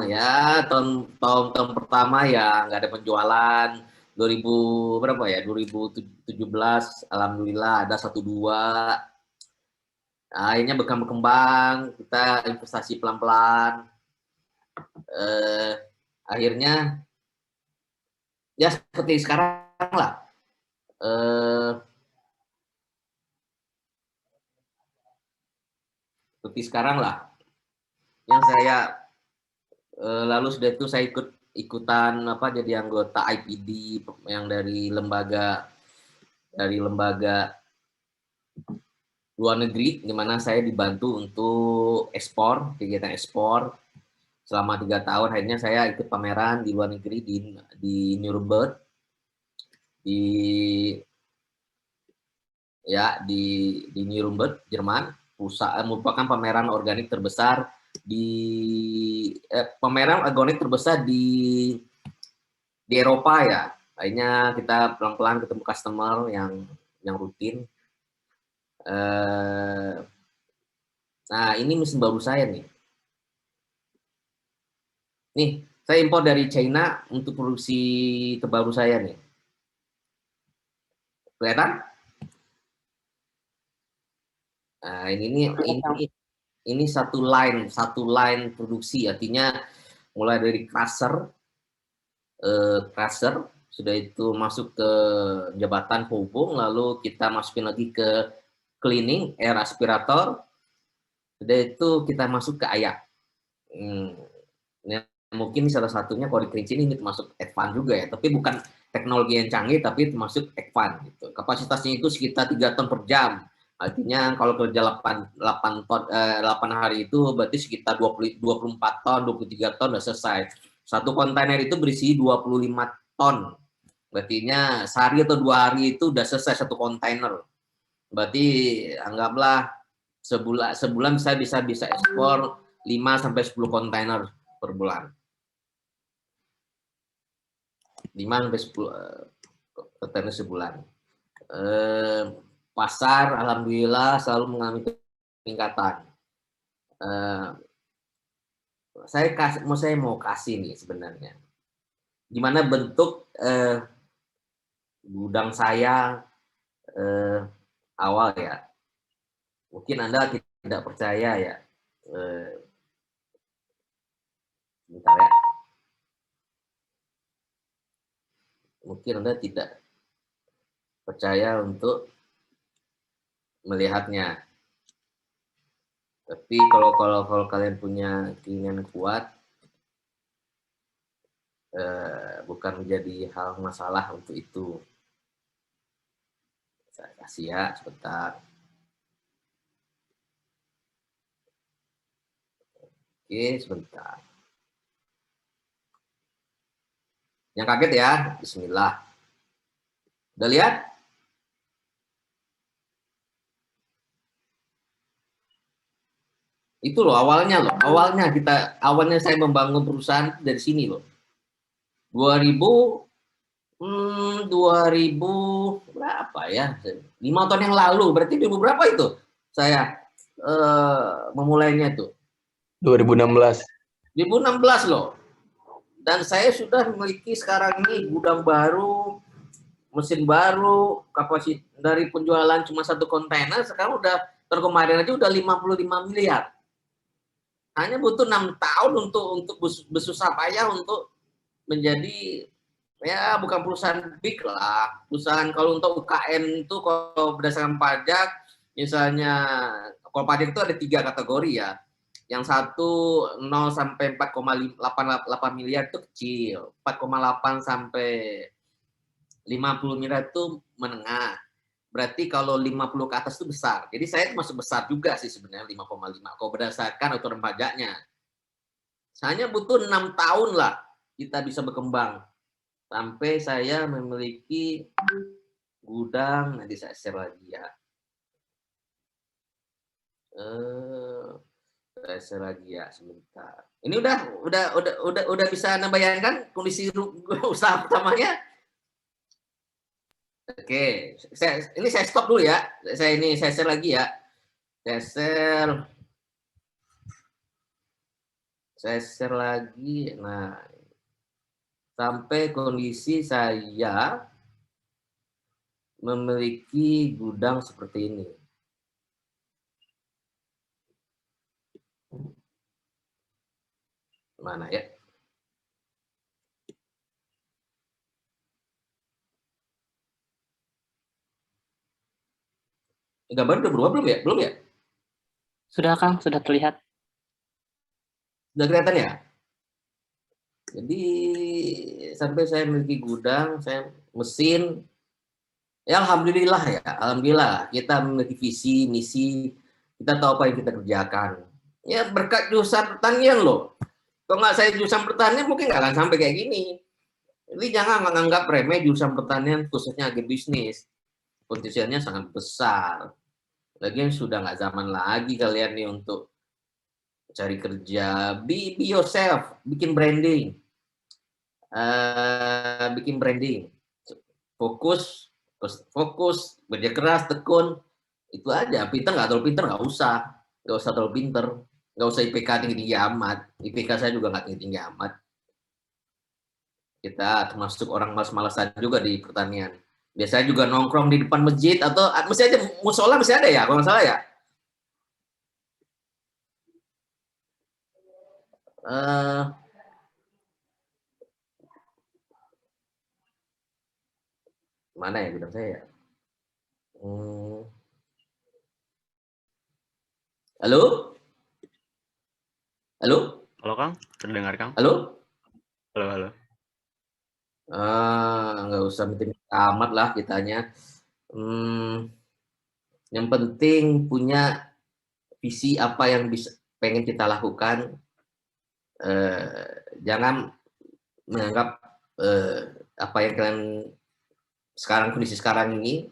ya. Tahun pertama ya nggak ada penjualan. 2017 alhamdulillah ada 1-2. Akhirnya berkembang, kita investasi pelan-pelan. Akhirnya ya seperti sekarang lah. Seperti sekarang lah. Yang saya lalu sudah itu saya ikutan jadi anggota IPD yang dari lembaga luar negeri, di mana saya dibantu untuk kegiatan ekspor selama 3 tahun. Akhirnya saya ikut pameran di luar negeri di Nuremberg, di Nuremberg, Jerman. Merupakan pameran organik terbesar di Eropa ya. Akhirnya kita pelan-pelan ketemu customer yang rutin. Nah, ini mesin baru saya nih. Nih, saya impor dari China untuk produksi terbaru saya nih. Kelihatan? Nah, ini satu line produksi, artinya mulai dari crusher, sudah itu masuk ke jabatan penghubung, lalu kita masukin lagi ke cleaning, air aspirator, sudah itu kita masuk ke ayak. Mungkin salah satunya kalau di Kerinci ini termasuk advance juga ya, tapi bukan teknologi yang canggih, tapi termasuk advance gitu. Kapasitasnya itu sekitar 3 ton per jam. Artinya kalau kerja 8 hari itu berarti sekitar 24 ton, 23 ton udah selesai. Satu kontainer itu berisi 25 ton. Berarti sehari atau 2 hari itu udah selesai satu kontainer. Berarti anggaplah sebulan bisa ekspor 5 sampai 10 kontainer per bulan. 5 sampai 10 kontainer sebulan. Pasar alhamdulillah selalu mengalami peningkatan. Saya mau kasih nih sebenarnya. Gimana bentuk gudang saya awal ya. Mungkin Anda tidak percaya ya. Bentar ya. Mungkin Anda tidak percaya untuk melihatnya. Tapi kalau kalian punya keinginan kuat, bukan menjadi hal masalah untuk itu. Saya kasih ya, sebentar. Oke, sebentar. Yang kaget ya, bismillah. Udah lihat? Itu loh awalnya saya membangun perusahaan dari sini loh. 2000 berapa ya? 5 tahun yang lalu, berarti 2000 berapa itu? Saya memulainya tuh. 2016. 2016 loh. Dan saya sudah memiliki sekarang ini gudang baru, mesin baru, kapasitas dari penjualan cuma 1 kontainer, sekarang udah kemarin aja udah 55 miliar. Hanya butuh 6 tahun untuk bersusah payah untuk menjadi, ya bukan perusahaan big lah. Perusahaan kalau untuk UKM itu kalau berdasarkan pajak, misalnya kalau pajak itu ada 3 kategori ya. Yang satu 0 sampai 4,88 miliar itu kecil, 4,8 sampai 50 miliar itu menengah. Berarti kalau 50 ke atas itu besar. Jadi saya masuk besar juga sih sebenarnya 5,5 kalau berdasarkan aturan pajaknya. Hanya butuh 6 tahun lah kita bisa berkembang. Sampai saya memiliki gudang, nanti saya share lagi ya. Saya share lagi ya sebentar. Ini udah bisa Anda bayangkan kondisi usaha pertamanya? Oke, ini saya stop dulu ya. Saya share lagi ya. Saya share lagi. Nah, sampai kondisi saya memiliki gudang seperti ini. Mana ya? Gambar udah berubah belum ya? Belum ya? Sudah Kang, sudah terlihat. Sudah kelihatan ya? Jadi sampai saya memiliki gudang, saya mesin. Ya alhamdulillah ya, alhamdulillah kita memiliki visi, misi, kita tahu apa yang kita kerjakan. Ya berkat jurusan pertanian loh. Kalau nggak saya jurusan pertanian mungkin nggak akan sampai kayak gini. Jadi jangan menganggap remeh jurusan pertanian khususnya agribisnis. Potensialnya sangat besar. Lagian sudah nggak zaman lagi kalian nih untuk cari kerja. Be yourself, bikin branding. Fokus, kerja keras, tekun. Itu aja. Pinter nggak terlalu pinter, nggak usah terlalu pinter. Nggak usah IPK tinggi-tinggi amat. IPK saya juga nggak tinggi-tinggi amat. Kita termasuk orang malas-malasan juga di pertanian. Biasanya juga nongkrong di depan masjid atau masih aja musola masih ada ya kalau nggak salah ya. Mana ya gudang saya? Halo? Halo? Halo Kang, terdengar Kang? Halo? Halo. Nggak usah minta amat lah kitanya. Yang penting punya visi apa yang bisa pengen kita lakukan. Jangan menganggap apa yang kalian sekarang, kondisi sekarang ini,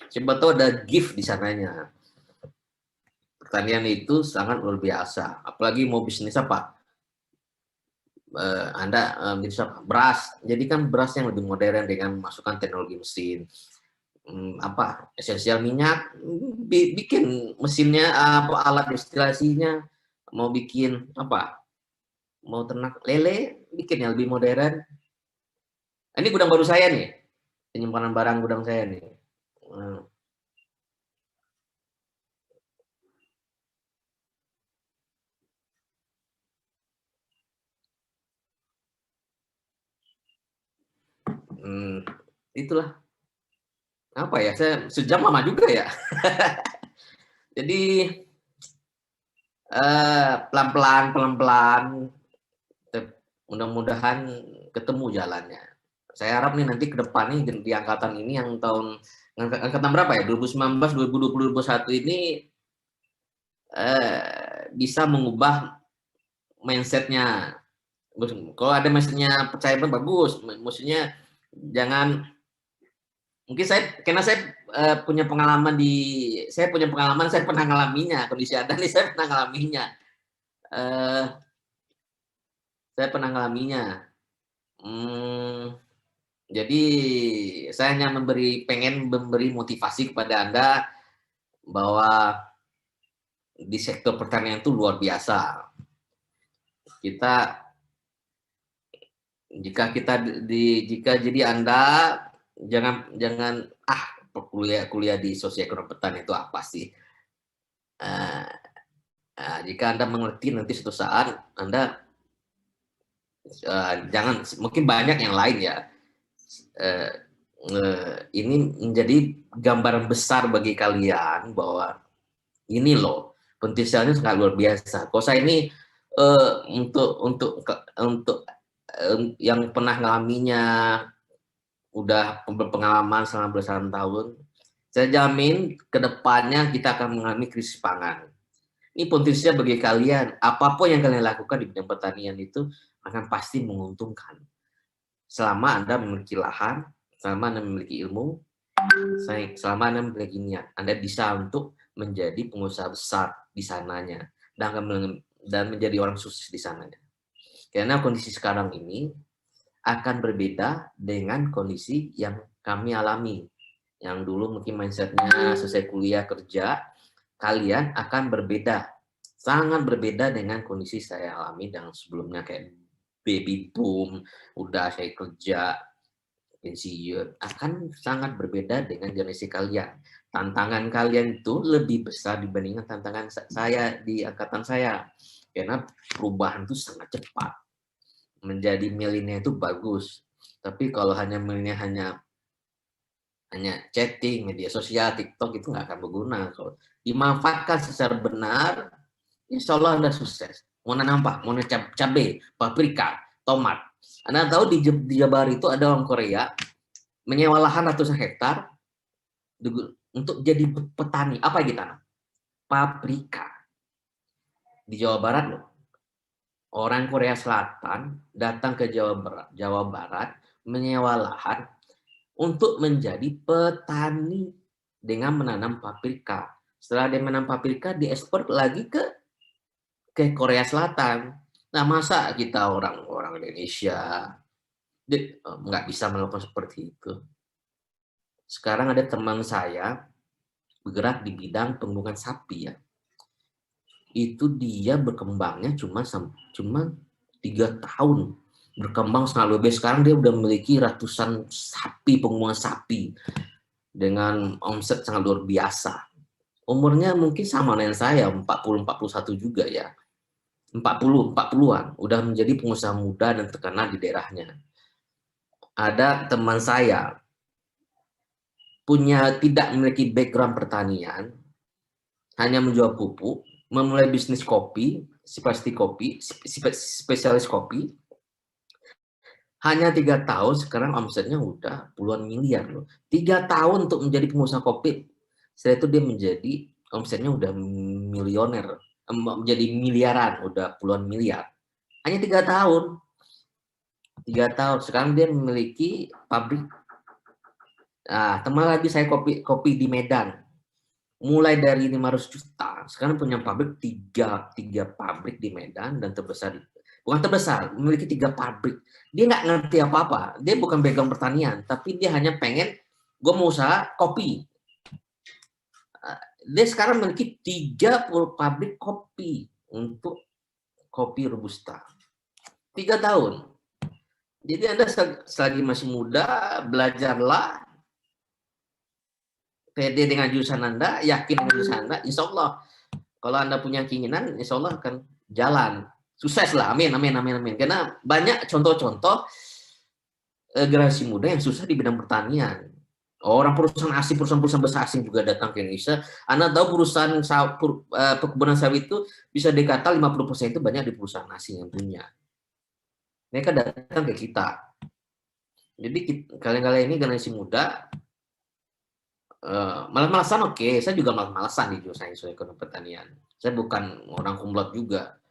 coba tahu ada gift di sananya. Pertanian itu sangat luar biasa. Apalagi mau bisnis apa? Anda bisnis beras, jadi kan beras yang lebih modern dengan memasukkan teknologi mesin. esensial minyak, bikin mesinnya, alat destilasinya, mau bikin mau ternak lele, bikin yang lebih modern. Ini gudang baru saya nih, penyimpanan barang gudang saya nih. Itulah saya sejam lama juga ya. Jadi pelan-pelan, mudah-mudahan ketemu jalannya. Saya harap nih nanti ke depan nih di angkatan ini yang angkatan berapa ya, 2019, 2020, 2021 ini bisa mengubah mindsetnya. Kalau ada mindsetnya percaya bagus, maksudnya jangan, mungkin karena saya punya pengalaman saya pernah ngalaminya, kondisi ada nih saya pernah ngalaminya. Jadi saya hanya pengen memberi motivasi kepada Anda bahwa di sektor pertanian itu luar biasa. Jika jadi Anda jangan kuliah di sosioekonomi pertanian itu apa sih? Jika Anda mengerti nanti suatu saat Anda mungkin banyak yang lain ya. Ini menjadi gambaran besar bagi kalian bahwa ini loh potensialnya sangat luar biasa. Kalau saya ini untuk yang pernah ngalaminya, udah berpengalaman selama belasan tahun, saya jamin kedepannya kita akan mengalami krisis pangan. Ini potensinya bagi kalian, apapun yang kalian lakukan di bidang pertanian itu akan pasti menguntungkan. Selama Anda memiliki lahan, selama Anda memiliki ilmu, selama Anda memiliki niat, Anda bisa untuk menjadi pengusaha besar di sananya dan menjadi orang sukses di sananya. Karena kondisi sekarang ini akan berbeda dengan kondisi yang kami alami. Yang dulu mungkin mindsetnya selesai kuliah kerja, kalian akan berbeda, sangat berbeda dengan kondisi saya alami yang sebelumnya kayak baby boom, udah saya kerja, pensiun, akan sangat berbeda dengan generasi kalian. Tantangan kalian itu lebih besar dibandingkan tantangan saya di angkatan saya. Karena perubahan itu sangat cepat. Menjadi milenial itu bagus. Tapi kalau milenial hanya chatting, media sosial, TikTok itu nggak akan berguna. Kalau dimanfaatkan secara benar, insya Allah Anda sukses. Mau nanam apa? Mau nanam cabai, paprika, tomat. Anda tahu di Jabar itu ada orang Korea menyewa lahan ratusan hektar untuk jadi petani. Apa yang ditanam? Paprika. Di Jawa Barat loh. Orang Korea Selatan datang ke Jawa Barat menyewa lahan untuk menjadi petani dengan menanam paprika. Setelah dia menanam paprika, diekspor lagi ke Korea Selatan. Nah, masa kita orang Indonesia nggak bisa melakukan seperti itu? Sekarang ada teman saya bergerak di bidang pengembungan sapi ya. Itu dia berkembangnya cuma 3 tahun. Berkembang sangat luar biasa. Sekarang dia udah memiliki ratusan sapi, pengembungan sapi dengan omset sangat luar biasa. Umurnya mungkin sama dengan saya, 40-41 juga ya. 40-an, udah menjadi pengusaha muda dan terkenal di daerahnya. Ada teman saya tidak memiliki background pertanian, hanya menjual pupuk, memulai bisnis kopi, spesialis kopi. Hanya 3 tahun sekarang omsetnya udah puluhan miliar loh. 3 tahun untuk menjadi pengusaha kopi. Setelah itu dia menjadi omsetnya udah milioner. Menjadi miliaran, udah puluhan miliar. Hanya 3 tahun. 3 tahun. Sekarang dia memiliki pabrik. Nah, teman lagi saya kopi di Medan. Mulai dari 500 juta. Sekarang punya pabrik 3 pabrik di Medan dan bukan terbesar, memiliki 3 pabrik. Dia nggak ngerti apa-apa. Dia bukan background pertanian, tapi dia hanya pengen gue mau usaha kopi. Dia sekarang memiliki 30 pabrik kopi untuk kopi Robusta. 3 tahun. Jadi Anda selagi masih muda, belajarlah, pede dengan jurusan Anda, yakin dengan jurusan Anda, insya Allah. Kalau Anda punya keinginan, insya Allah akan jalan. Sukses lah, amin, amin, amin, amin. Karena banyak contoh-contoh generasi muda yang susah di bidang pertanian. Orang perusahaan asing, perusahaan besar asing juga datang ke Indonesia. Anda tahu perusahaan perkebunan sawit itu bisa dikata 50% itu banyak di perusahaan asing yang punya. Mereka datang ke kita. Jadi kalian-kalian ini generasi muda, malas-malasan oke. Saya juga malas-malasan di jurusan ekonomi pertanian. Saya bukan orang kumlot juga.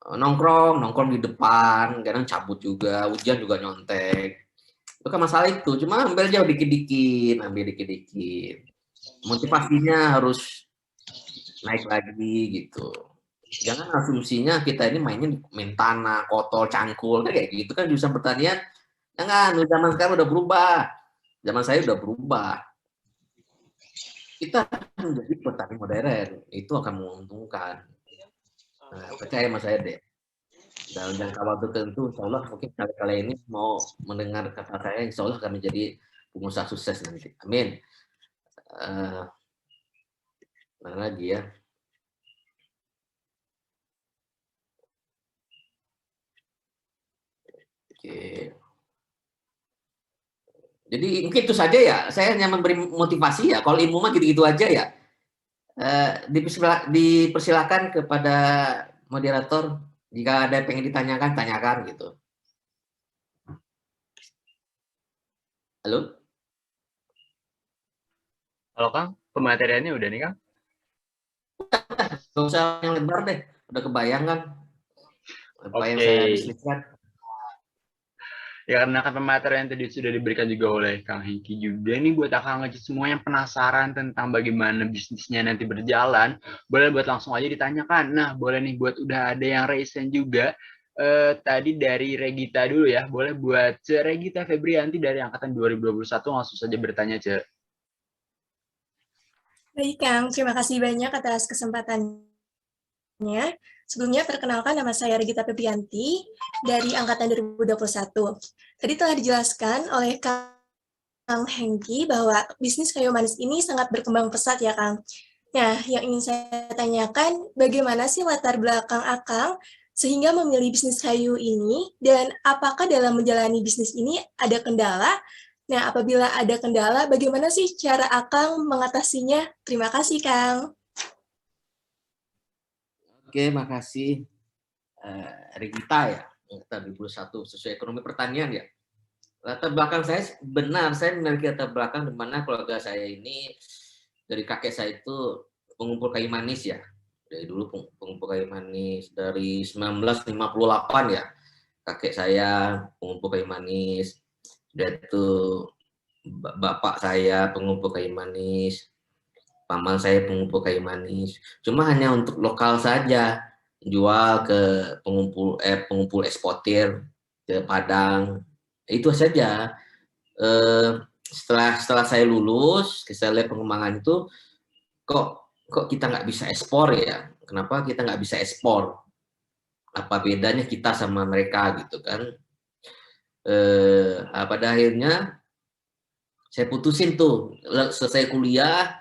Nongkrong di depan, kadang cabut juga, hujan juga nyontek. Bukan masalah itu, cuma ambil jauh dikit-dikit. Motivasinya harus naik lagi gitu. Jangan asumsinya kita ini main tanah, kotor, cangkul, kayak gitu kan jurusan pertanian. Jangan, zaman sekarang udah berubah. Zaman saya udah berubah. Kita menjadi petani modern, itu akan menguntungkan. Nah, percaya sama saya deh. Dalam jangka waktu tertentu, insya Allah mungkin kalian ini mau mendengar kata saya, insya Allah akan menjadi pengusaha sukses nanti. Amin. Mana lagi ya? Oke. Jadi mungkin itu saja ya. Saya hanya memberi motivasi ya. Kalau ilmu mah gitu-gitu aja ya. Dipersilakan kepada moderator jika ada yang pengen ditanyakan, tanyakan gitu. Halo? Halo Kang, pemateriannya udah nih Kang? Gak usah yang lebar deh, udah kebayang kan? Apa yang saya habis lihat. Ya karena kan pematerian tadi sudah diberikan juga oleh Kang Hengki juga. Ini buat Akang Ngeci semua yang penasaran tentang bagaimana bisnisnya nanti berjalan, boleh buat langsung aja ditanyakan. Nah, boleh nih buat udah ada yang raise hand juga. Tadi dari Regita dulu ya. Boleh buat Regita Febrianti dari angkatan 2021 langsung saja bertanya, Ce. Baik, Kang. Terima kasih banyak atas kesempatannya. Sebelumnya, perkenalkan nama saya Regita Febrianti dari Angkatan 2021. Tadi telah dijelaskan oleh Kang Hengki bahwa bisnis kayu manis ini sangat berkembang pesat ya, Kang. Nah, yang ingin saya tanyakan, bagaimana sih latar belakang Akang sehingga memilih bisnis kayu ini, dan apakah dalam menjalani bisnis ini ada kendala? Nah, apabila ada kendala, bagaimana sih cara Akang mengatasinya? Terima kasih, Kang. Oke, makasih Regita ya, angkatan 2021 sesuai ekonomi pertanian ya. Latar belakang saya benar, saya memiliki latar belakang di mana keluarga saya ini dari kakek saya itu pengumpul kayu manis ya. Dari dulu pengumpul kayu manis dari 1958 ya. Kakek saya pengumpul kayu manis. Dan itu bapak saya pengumpul kayu manis. Paman saya pengumpul kayu manis. Cuma hanya untuk lokal saja, jual ke pengumpul eksportir ke Padang. Itu saja. Setelah saya lulus, saya lihat pengembangan itu, kok kita nggak bisa ekspor ya? Kenapa kita nggak bisa ekspor? Apa bedanya kita sama mereka gitu kan? Pada akhirnya saya putusin tuh, selesai kuliah.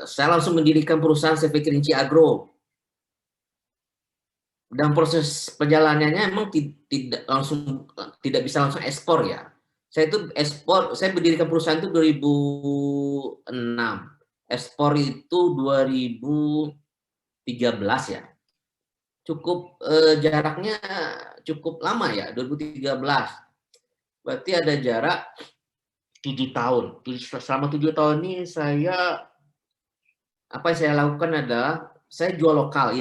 Saya langsung mendirikan perusahaan CV Kerinci Agro. Dan proses perjalanannya emang tidak bisa langsung ekspor ya. Saya itu ekspor, saya mendirikan perusahaan itu 2006. Ekspor itu 2013 ya. Cukup jaraknya cukup lama ya, 2013. Berarti ada jarak 7 tahun. Selama 7 tahun ini apa yang saya lakukan adalah saya jual lokal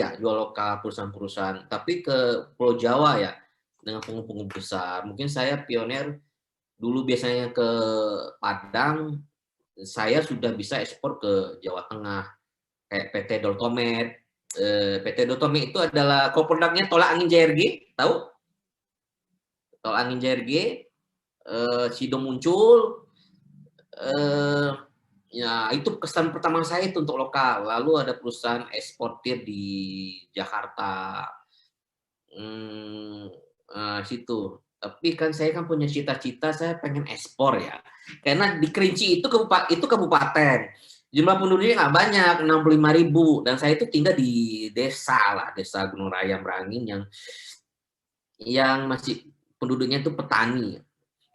perusahaan-perusahaan, tapi ke Pulau Jawa ya dengan pengumpul besar. Mungkin saya pionir dulu biasanya ke Padang, saya sudah bisa ekspor ke Jawa Tengah kayak PT Doltomet. PT Doltomet itu adalah produknya tolak angin JRG, tahu? Tolak angin JRG. Sido muncul, ya itu kesan pertama saya itu untuk lokal. Lalu ada perusahaan eksportir di Jakarta, situ. Tapi kan saya kan punya cita-cita, saya pengen ekspor ya. Karena di Kerinci itu kabupaten. Jumlah penduduknya nggak banyak, 65.000. Dan saya itu tinggal di desa lah, desa Gunung Raya Merangin yang masih penduduknya itu petani.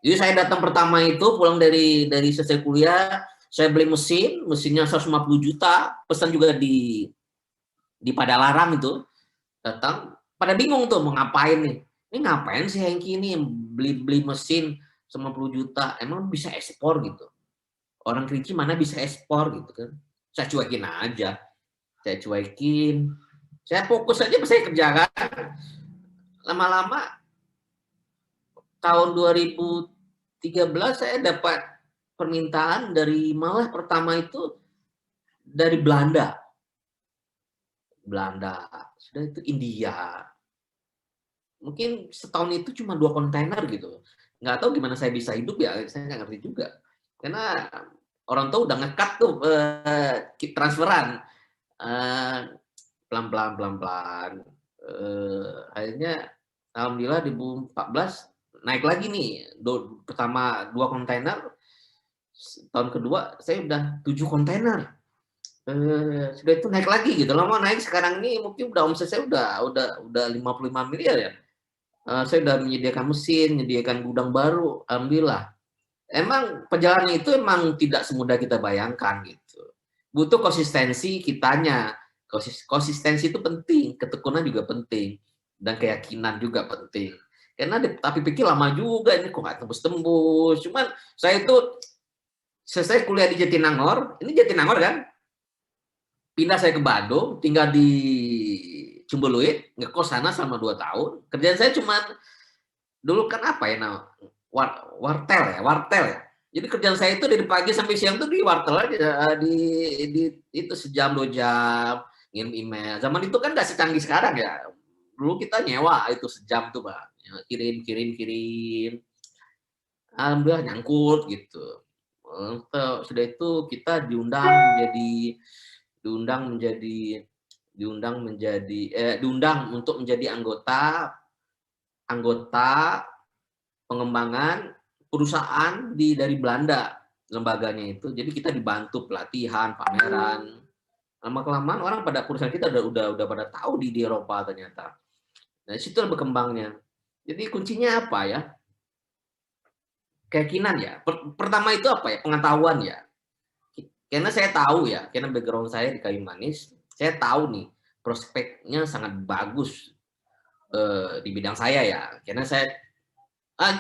Jadi saya datang pertama itu pulang dari selesai kuliah, saya beli mesinnya 150 juta, pesan juga di Padalarang itu. Datang, pada bingung tuh mau ngapain nih. Ini ngapain sih Hengki ini beli mesin 50 juta, emang bisa ekspor gitu. Orang Kerinci mana bisa ekspor gitu kan. Saya cuekin aja. Saya fokus aja saya kerjakan. Lama-lama tahun 2013 saya dapat permintaan malah pertama itu dari Belanda. Sudah itu India. Mungkin setahun itu cuma 2 kontainer gitu. Nggak tahu gimana saya bisa hidup ya, saya nggak ngerti juga. Karena orang tua udah ngekat tuh transferan. Pelan-pelan. Akhirnya alhamdulillah 2014 naik lagi nih. Pertama 2 kontainer, tahun kedua saya udah 7 kontainer. Sudah itu naik lagi gitu. Lama naik, sekarang ini mungkin udah omset saya udah 55 miliar ya. Saya udah menyediakan mesin, menyediakan gudang baru, alhamdulillah. Emang perjalanan itu emang tidak semudah kita bayangkan gitu. Butuh konsistensi kitanya. Konsistensi itu penting, ketekunan juga penting, dan keyakinan juga penting. Karena tapi pikir lama juga ini kok nggak tembus-tembus. Cuman saya itu selesai kuliah di Jatinangor, ini Jatinangor kan? Pindah saya ke Bandung, tinggal di Cumbeluit, ngekos sana selama 2 tahun. Kerjaan saya cuma dulu kan apa ya wartel ya. Jadi kerjaan saya itu dari pagi sampai siang tuh di wartel aja, di itu sejam 2 jam ngirim email. Zaman itu kan nggak secanggih sekarang ya. Dulu kita nyewa itu sejam tuh Pak, kirim. Alhamdulillah nyangkut gitu. Sudah itu kita diundang untuk menjadi anggota pengembangan perusahaan dari Belanda, lembaganya itu. Jadi kita dibantu pelatihan, pameran. Lama-kelamaan orang pada perusahaan kita udah pada tahu di Eropa ternyata. Nah, situ berkembangnya. Jadi kuncinya apa ya? Keyakinan ya. Pertama itu apa ya? Pengetahuan ya. Karena saya tahu ya, karena background saya di kayu manis, saya tahu nih prospeknya sangat bagus di bidang saya ya. Karena saya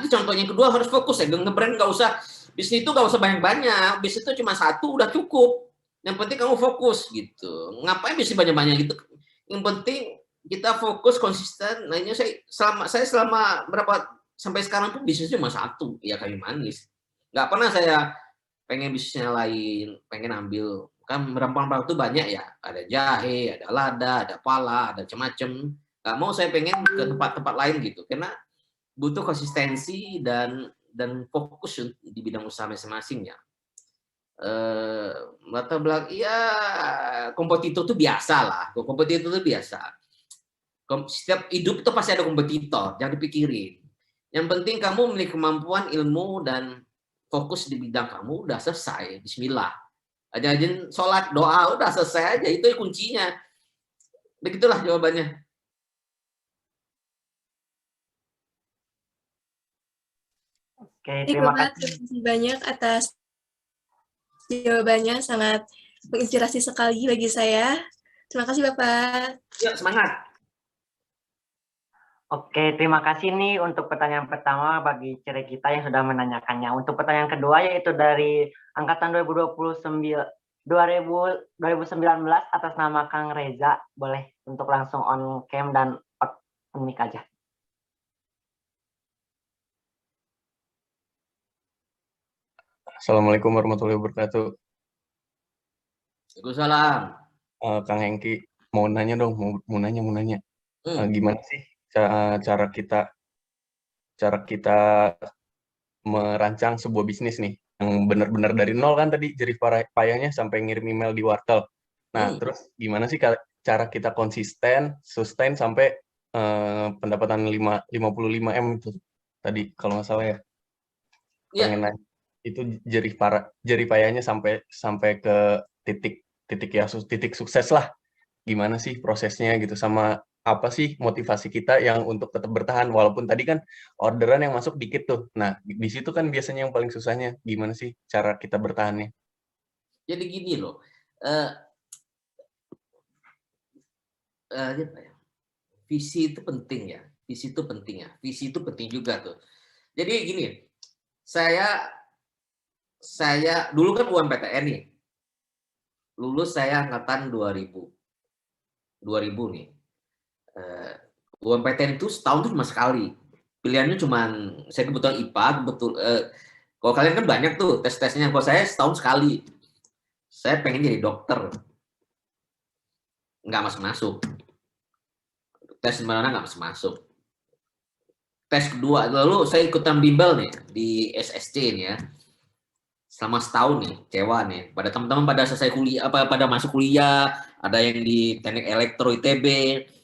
itu contohnya yang kedua, harus fokus ya, nge-brand nggak usah, bisnis itu nggak usah banyak-banyak, bisnis itu cuma 1 udah cukup. Yang penting kamu fokus gitu. Ngapain bisnis banyak-banyak gitu? Yang penting kita fokus konsisten. Nah ini saya selama berapa sampai sekarang tuh bisnis cuma 1 ya, kayu manis. Nggak pernah saya pengen bisnisnya lain, pengen ambil. Kan rempah-rempah itu banyak ya, ada jahe, ada lada, ada pala, ada macam-macam. Nggak mau saya pengen ke tempat-tempat lain gitu, karena butuh konsistensi dan fokus di bidang usaha masing-masing ya. Latar belakang ya, kompetitor itu biasa lah. Kompetitor itu biasa. Setiap hidup itu pasti ada kompetitor, jangan dipikirin. Yang penting kamu memiliki kemampuan, ilmu, dan fokus di bidang kamu, udah selesai. Bismillah. Aja sholat, doa, udah selesai aja. Itu kuncinya. Begitulah jawabannya. Oke, terima kasih banyak atas jawabannya, sangat menginspirasi sekali bagi saya. Terima kasih Bapak. Ya, semangat. Oke, terima kasih nih untuk pertanyaan pertama bagi Cire kita yang sudah menanyakannya. Untuk pertanyaan kedua yaitu dari angkatan 2019 atas nama Kang Reza. Boleh untuk langsung on cam dan on mic aja. Assalamualaikum warahmatullahi wabarakatuh. Waalaikumsalam. Kang Hengki, mau nanya dong, mau nanya. Gimana sih cara kita merancang sebuah bisnis nih, yang benar-benar dari nol kan tadi jerih payahnya sampai ngirim email di wartel. Nah, terus gimana sih cara kita konsisten, sustain sampai pendapatan 55M itu tadi kalau nggak salah ya? Pengen nanya. Itu jerih payahnya sampai ke titik sukses lah. Gimana sih prosesnya gitu, sama apa sih motivasi kita yang untuk tetap bertahan walaupun tadi kan orderan yang masuk dikit tuh. Nah, di situ kan biasanya yang paling susahnya gimana sih cara kita bertahannya? Jadi gini loh, visi itu penting ya. Visi itu penting ya. Visi itu penting juga tuh. Jadi gini, saya dulu kan UMPTN nih. Lulus saya angkatan 2000 nih. UMPTN itu setahun tuh cuma sekali. Pilihannya cuma, saya kebetulan IPA, kalau kalian kan banyak tuh tes-tesnya. Kalau saya setahun sekali. Saya pengen jadi dokter. Nggak masuk-masuk. Tes mana nggak masuk-masuk. Tes kedua, lalu saya ikutan bimbel nih di SSC nih ya. Selama setahun nih, kecewa nih. Pada teman-teman pada selesai kuliah, pada masuk kuliah, ada yang di teknik elektro ITB,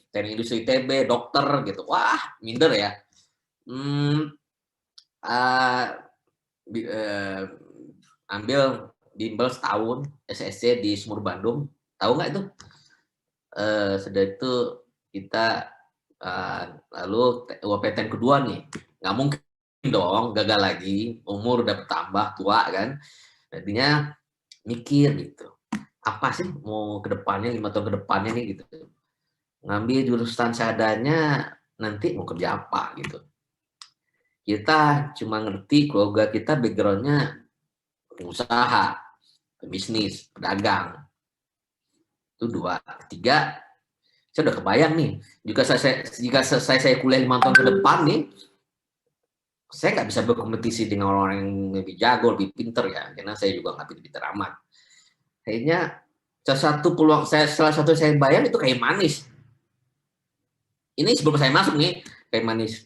teknik industri ITB, dokter gitu. Wah, minder ya. Ambil bimbel setahun SSC di Sumur Bandung. Tahu nggak itu? Sudah itu kita lalu UPTN kedua nih. Nggak mungkin dong gagal lagi, umur udah bertambah, tua kan, jadinya mikir gitu, apa sih mau ke depannya, 5 tahun ke depannya nih gitu, ngambil jurusan seadanya, nanti mau kerja apa gitu. Kita cuma ngerti keluarga kita backgroundnya pengusaha, bisnis, pedagang, itu 2. 3, saya udah kebayang nih, jika saya kuliah 5 tahun ke depan nih, saya nggak bisa berkompetisi dengan orang yang lebih jago, lebih pinter ya, karena saya juga nggak pinter amat. Kayaknya salah satu saya bayang itu kayak manis. Ini sebelum saya masuk nih, kayak manis.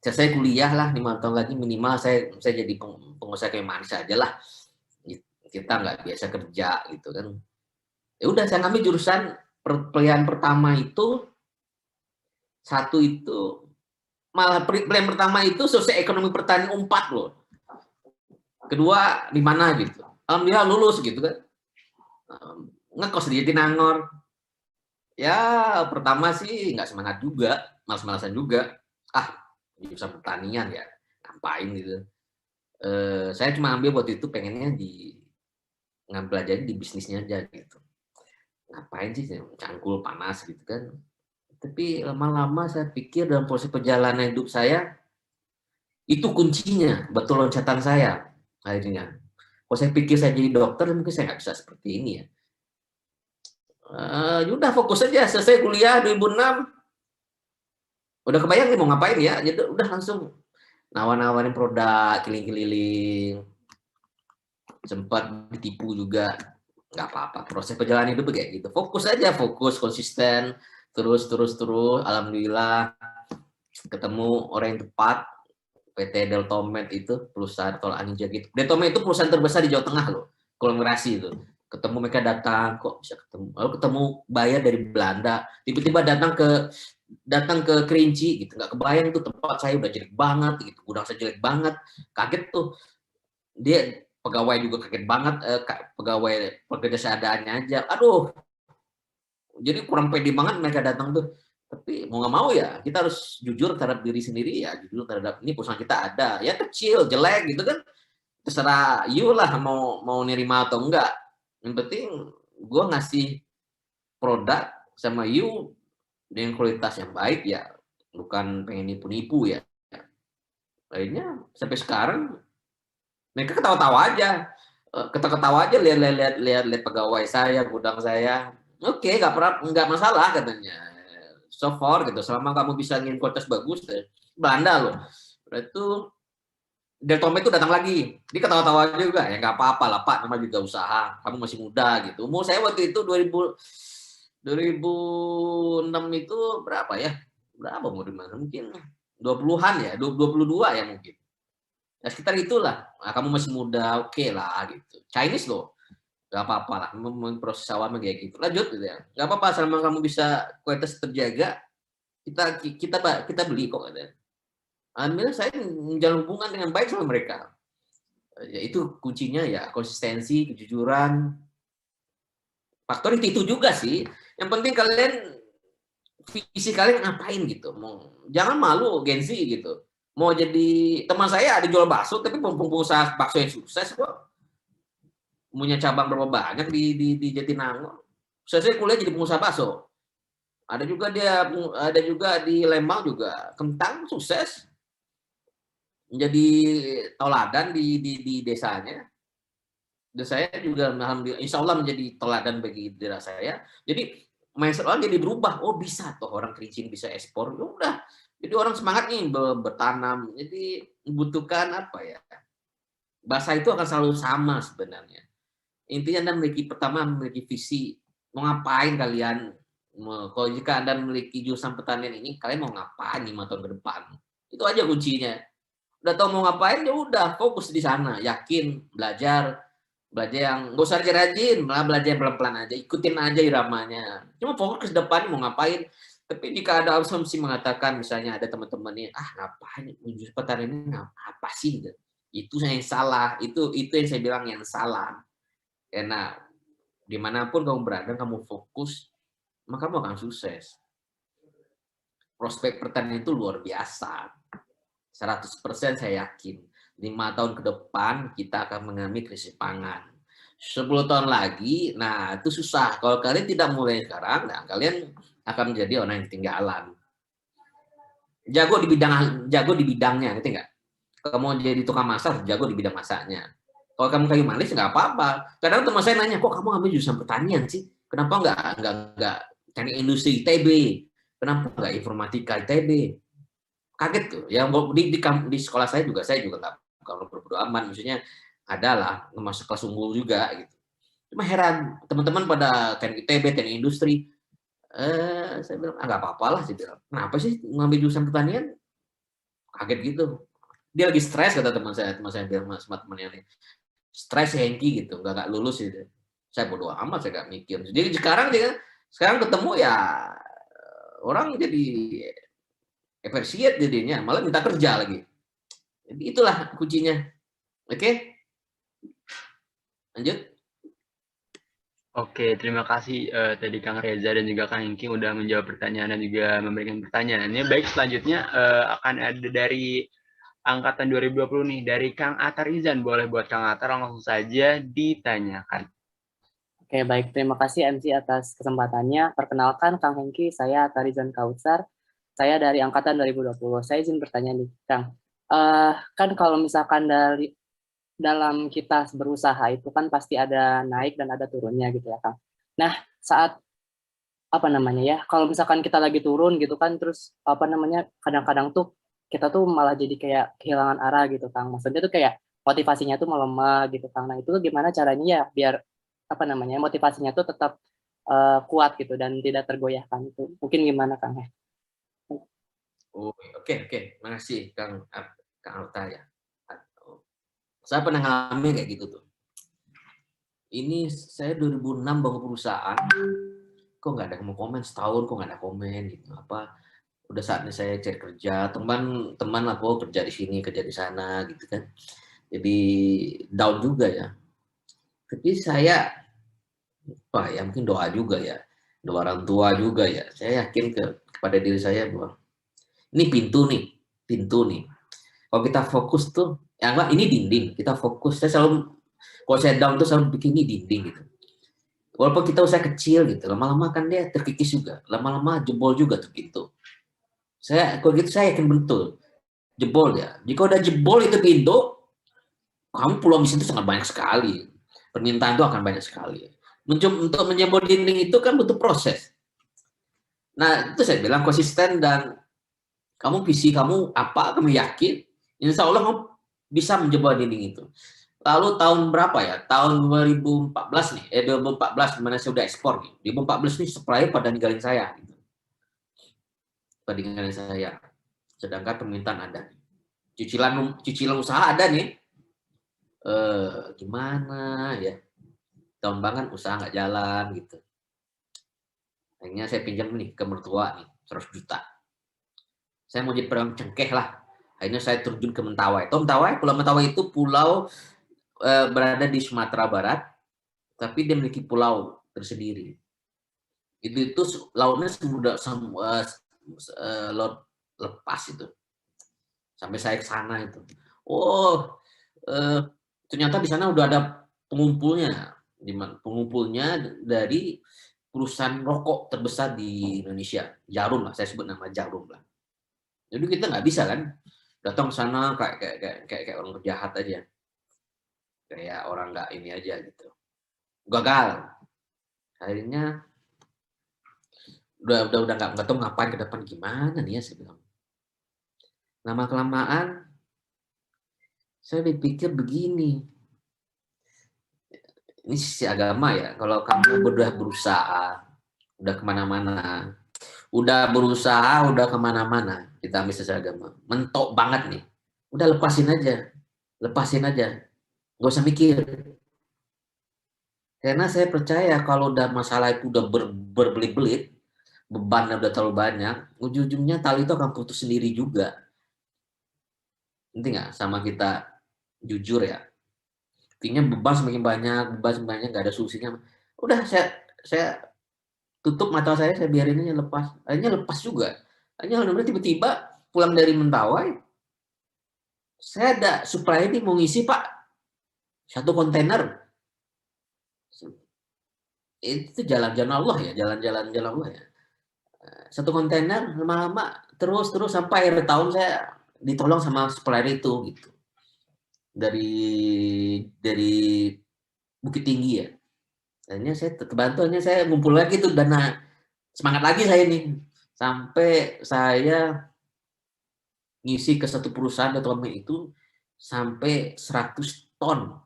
Saya kuliah lah 5 tahun lagi minimal saya jadi pengusaha kayak manis aja lah. Kita nggak biasa kerja gitu kan. Ya udah saya ngambil jurusan pilihan pertama itu, satu itu malah pilihan pertama itu sosial ekonomi pertanian 4 loh. Kedua di mana gitu. Alhamdulillah lulus gitu kan. Ngekos di Jatinangor. Ya pertama sih nggak semangat juga, malas-malasan juga. Jurusan pertanian ya, ngapain gitu. Saya cuma ambil waktu itu pengennya ngambil aja di bisnisnya aja gitu. Ngapain sih cangkul panas gitu kan. Tapi lama-lama saya pikir dalam proses perjalanan hidup saya, itu kuncinya, betul loncatan saya akhirnya. Kalau saya pikir saya jadi dokter, mungkin saya nggak bisa seperti ini ya. Udah fokus aja, selesai kuliah 2006, udah kebayang nih mau ngapain ya, jadi udah langsung nawarin produk, keliling-keliling, sempat ditipu juga, nggak apa-apa. Proses perjalanan hidup kayak gitu, fokus aja, fokus, konsisten. Terus, alhamdulillah ketemu orang yang tepat, PT Deltomed itu, perusahaan tol Anija gitu. Deltomed itu perusahaan terbesar di Jawa Tengah loh, konglomerasi itu. Ketemu mereka datang, kok bisa ketemu. Lalu ketemu buyer dari Belanda, tiba-tiba datang ke Kerinci gitu, nggak kebayang tuh tempat saya udah jelek banget gitu, gudang saya jelek banget, kaget tuh. Dia pegawai juga kaget banget, pegawai pekerja seadanya aja, aduh. Jadi kurang pede banget mereka datang tuh. Tapi mau nggak mau ya, kita harus jujur terhadap diri sendiri ya, jujur terhadap ini perusahaan kita ada. Ya kecil, jelek gitu kan. Terserah you lah mau nerima atau enggak. Yang penting gue ngasih produk sama you dengan kualitas yang baik ya, bukan pengen nipu-nipu ya. Akhirnya sampai sekarang mereka ketawa-tawa aja. Lihat pegawai saya, gudang saya. Oke, nggak masalah katanya. So far gitu, selama kamu bisa ngirim kualitas bagus, Belanda loh. Itu Deltomed itu datang lagi, dia ketawa-tawa juga, ya nggak apa-apa lah Pak, namanya juga usaha, kamu masih muda gitu. Umur saya waktu itu 2006 itu berapa ya? Berapa umur mungkin 20-an ya, 22 ya mungkin. Ya sekitar itulah. Nah, kamu masih muda, oke lah gitu. Chinese loh, nggak apa-apa lah. Proses awalnya kayak gitu. Lanjut gitu ya. Nggak apa-apa selama kamu bisa kualitas terjaga, kita beli kok. Gitu. Alhamdulillah saya menjalin hubungan dengan baik sama mereka. Ya, itu kuncinya ya konsistensi, kejujuran. Faktor itu juga sih. Yang penting kalian visi kalian ngapain gitu. Jangan malu gengsi gitu. Mau jadi teman saya ada jual bakso tapi pengusaha bakso yang sukses kok. Punya cabang berapa banyak di Jatinangor. Saya kuliah jadi pengusaha bakso. Ada juga di Lembang juga kentang sukses. Menjadi tauladan di desanya. Dan saya juga alhamdulillah insya Allah menjadi teladan bagi daerah saya. Jadi mindset orang jadi berubah. Oh bisa toh orang Kerincing bisa ekspor. Ya udah. Jadi orang semangat nih bertanam. Jadi membutuhkan apa ya? Bahasa itu akan selalu sama sebenarnya. Intinya Anda memiliki visi. Mau ngapain kalian? Kalau jika Anda memiliki jurusan pertanian ini, kalian mau ngapain 5 tahun ke depan? Itu aja kuncinya. Udah tahu mau ngapain, ya udah fokus di sana. Yakin, belajar yang nggak usah rajin, malah belajar pelan-pelan aja, ikutin aja iramanya. Cuma fokus ke depan mau ngapain. Tapi jika ada asumsi mengatakan misalnya ada teman-teman ini, ngapain jurusan pertanian ini apa sih? Itu yang salah. Itu yang saya bilang yang salah. Karena dimanapun kamu berada, kamu fokus, maka kamu akan sukses. Prospek pertanian itu luar biasa. 100% saya yakin. 5 tahun ke depan kita akan mengalami krisis pangan. 10 tahun lagi, nah itu susah. Kalau kalian tidak mulai sekarang, nah kalian akan menjadi orang yang ketinggalan. Jago di bidangnya, ngerti nggak? Kalau mau jadi tukang masak, jago di bidang masaknya. Kalau kamu kayu manis nggak apa-apa. Kadang teman saya nanya, kok kamu ambil jurusan pertanian sih? Kenapa nggak teknik industri ITB? Kenapa nggak informatika ITB? Kaget tuh. Ya di sekolah saya juga nggak kalau berbodo amat, maksudnya adalah masuk kelas unggul juga gitu. Cuma heran teman-teman pada teknik ITB, teknik industri. Saya bilang nggak apa-apa lah. Saya bilang, kenapa sih ngambil jurusan pertanian? Kaget gitu. Dia lagi stres kata teman saya bilang sama temannya nih. Stres Hengki gitu, nggak lulus gitu. Saya bodo amat, saya nggak mikir. Jadi sekarang ketemu ya orang jadi efisien jadinya, malah minta kerja lagi. Jadi itulah kuncinya. Oke? Lanjut. Oke, terima kasih tadi Kang Reza dan juga Kang Hengki udah menjawab pertanyaan dan juga memberikan pertanyaannya. Baik, selanjutnya akan ada dari angkatan 2020 nih, dari Kang Atar Izan. Boleh buat Kang Atar langsung saja ditanyakan. Oke, baik. Terima kasih MC atas kesempatannya. Perkenalkan Kang Hengki, saya Atar Izan Kautsar. Saya dari angkatan 2020. Saya izin bertanya nih, Kang. Kan kalau misalkan dalam kita berusaha itu kan pasti ada naik dan ada turunnya gitu ya, Kang. Nah, saat kalau misalkan kita lagi turun gitu kan, terus kadang-kadang tuh kita tuh malah jadi kayak kehilangan arah gitu, Kang. Maksudnya tuh kayak motivasinya tuh melemah gitu, Kang. Nah, itu tuh gimana caranya ya biar motivasinya tuh tetap kuat gitu dan tidak tergoyahkan itu. Mungkin gimana, Kang ya? Oke. Makasih Kang Alta ya. Saya pernah ngalamin kayak gitu tuh. Ini saya 2006 bangun perusahaan. Kok nggak ada komen setahun, kok nggak ada komen gitu. Udah saatnya saya cari kerja, teman lah kok kerja di sini, kerja di sana gitu kan. Jadi down juga ya. Tapi saya mungkin doa juga ya. Doa orang tua juga ya. Saya yakin kepada diri saya bahwa ini pintu nih. Kalau kita fokus tuh, ini dinding. Kita fokus. Kalau saya down tuh selalu bikin ini dinding gitu. Walaupun kita usaha kecil gitu, lama-lama kan dia terkikis juga. Lama-lama jebol juga tuh pintu. Kalau gitu saya yakin betul jebol ya. Jika udah jebol itu pintu, kamu peluang bisnis itu sangat banyak sekali. Permintaan itu akan banyak sekali. Untuk menjebol dinding itu kan butuh proses. Nah itu saya bilang konsisten dan visi kamu apa, kamu yakin, insya Allah kamu bisa menjebol dinding itu. Lalu tahun berapa ya? Tahun 2014 nih, 2014 dimana saya udah ekspor nih. 2014 nih supplier pada ninggalin saya. Gitu. Sedangkan permintaan ada. cicilan usaha ada nih. Gimana ya? Tahun banget usaha nggak jalan gitu. Akhirnya saya pinjam nih ke mertua nih 100 juta. Saya mau jadi pedagang cengkeh lah. Akhirnya saya terjun ke Mentawai. Tahu Mentawai? Pulau Mentawai itu pulau berada di Sumatera Barat, tapi dia memiliki pulau tersendiri. Itu lautnya laut lepas itu. Sampai saya ke sana itu. Ternyata di sana udah ada pengumpulnya. Pengumpulnya dari perusahaan rokok terbesar di Indonesia. Jarum lah, saya sebut nama Jarum lah. Jadi kita nggak bisa kan datang ke sana kayak orang jahat aja, kayak orang nggak ini aja gitu. Gagal. Akhirnya udah nggak tahu ngapain ke depan gimana nih ya, saya bilang. Lama kelamaan saya berpikir begini, ini sisi agama ya. Kalau kamu udah berusaha, udah kemana-mana, udah berusaha, udah kemana-mana, kita ambil sisi agama, mentok banget nih, udah lepasin aja, nggak usah mikir. Karena saya percaya kalau udah masalah itu udah berbelit-belit, bebannya udah terlalu banyak, ujung-ujungnya tali itu akan putus sendiri juga. Nanti nggak sama kita jujur ya. Artinya beban semakin banyak, nggak ada solusinya. Udah saya tutup mata saya biarin aja lepas. Akhirnya lepas juga. Akhirnya tiba-tiba pulang dari Mentawai, saya ada supply ini mau ngisi Pak, 1 kontainer. Itu jalan-jalan Allah ya, jalan-jalan Allah ya. 1 kontainer lama-lama terus sampai akhir tahun saya ditolong sama supplier itu gitu. Dari Bukit Tinggi ya. Akhirnya saya kebantu, saya ngumpul lagi tuh dana, semangat lagi saya nih. Sampai saya ngisi ke satu perusahaan atau itu sampai 100 ton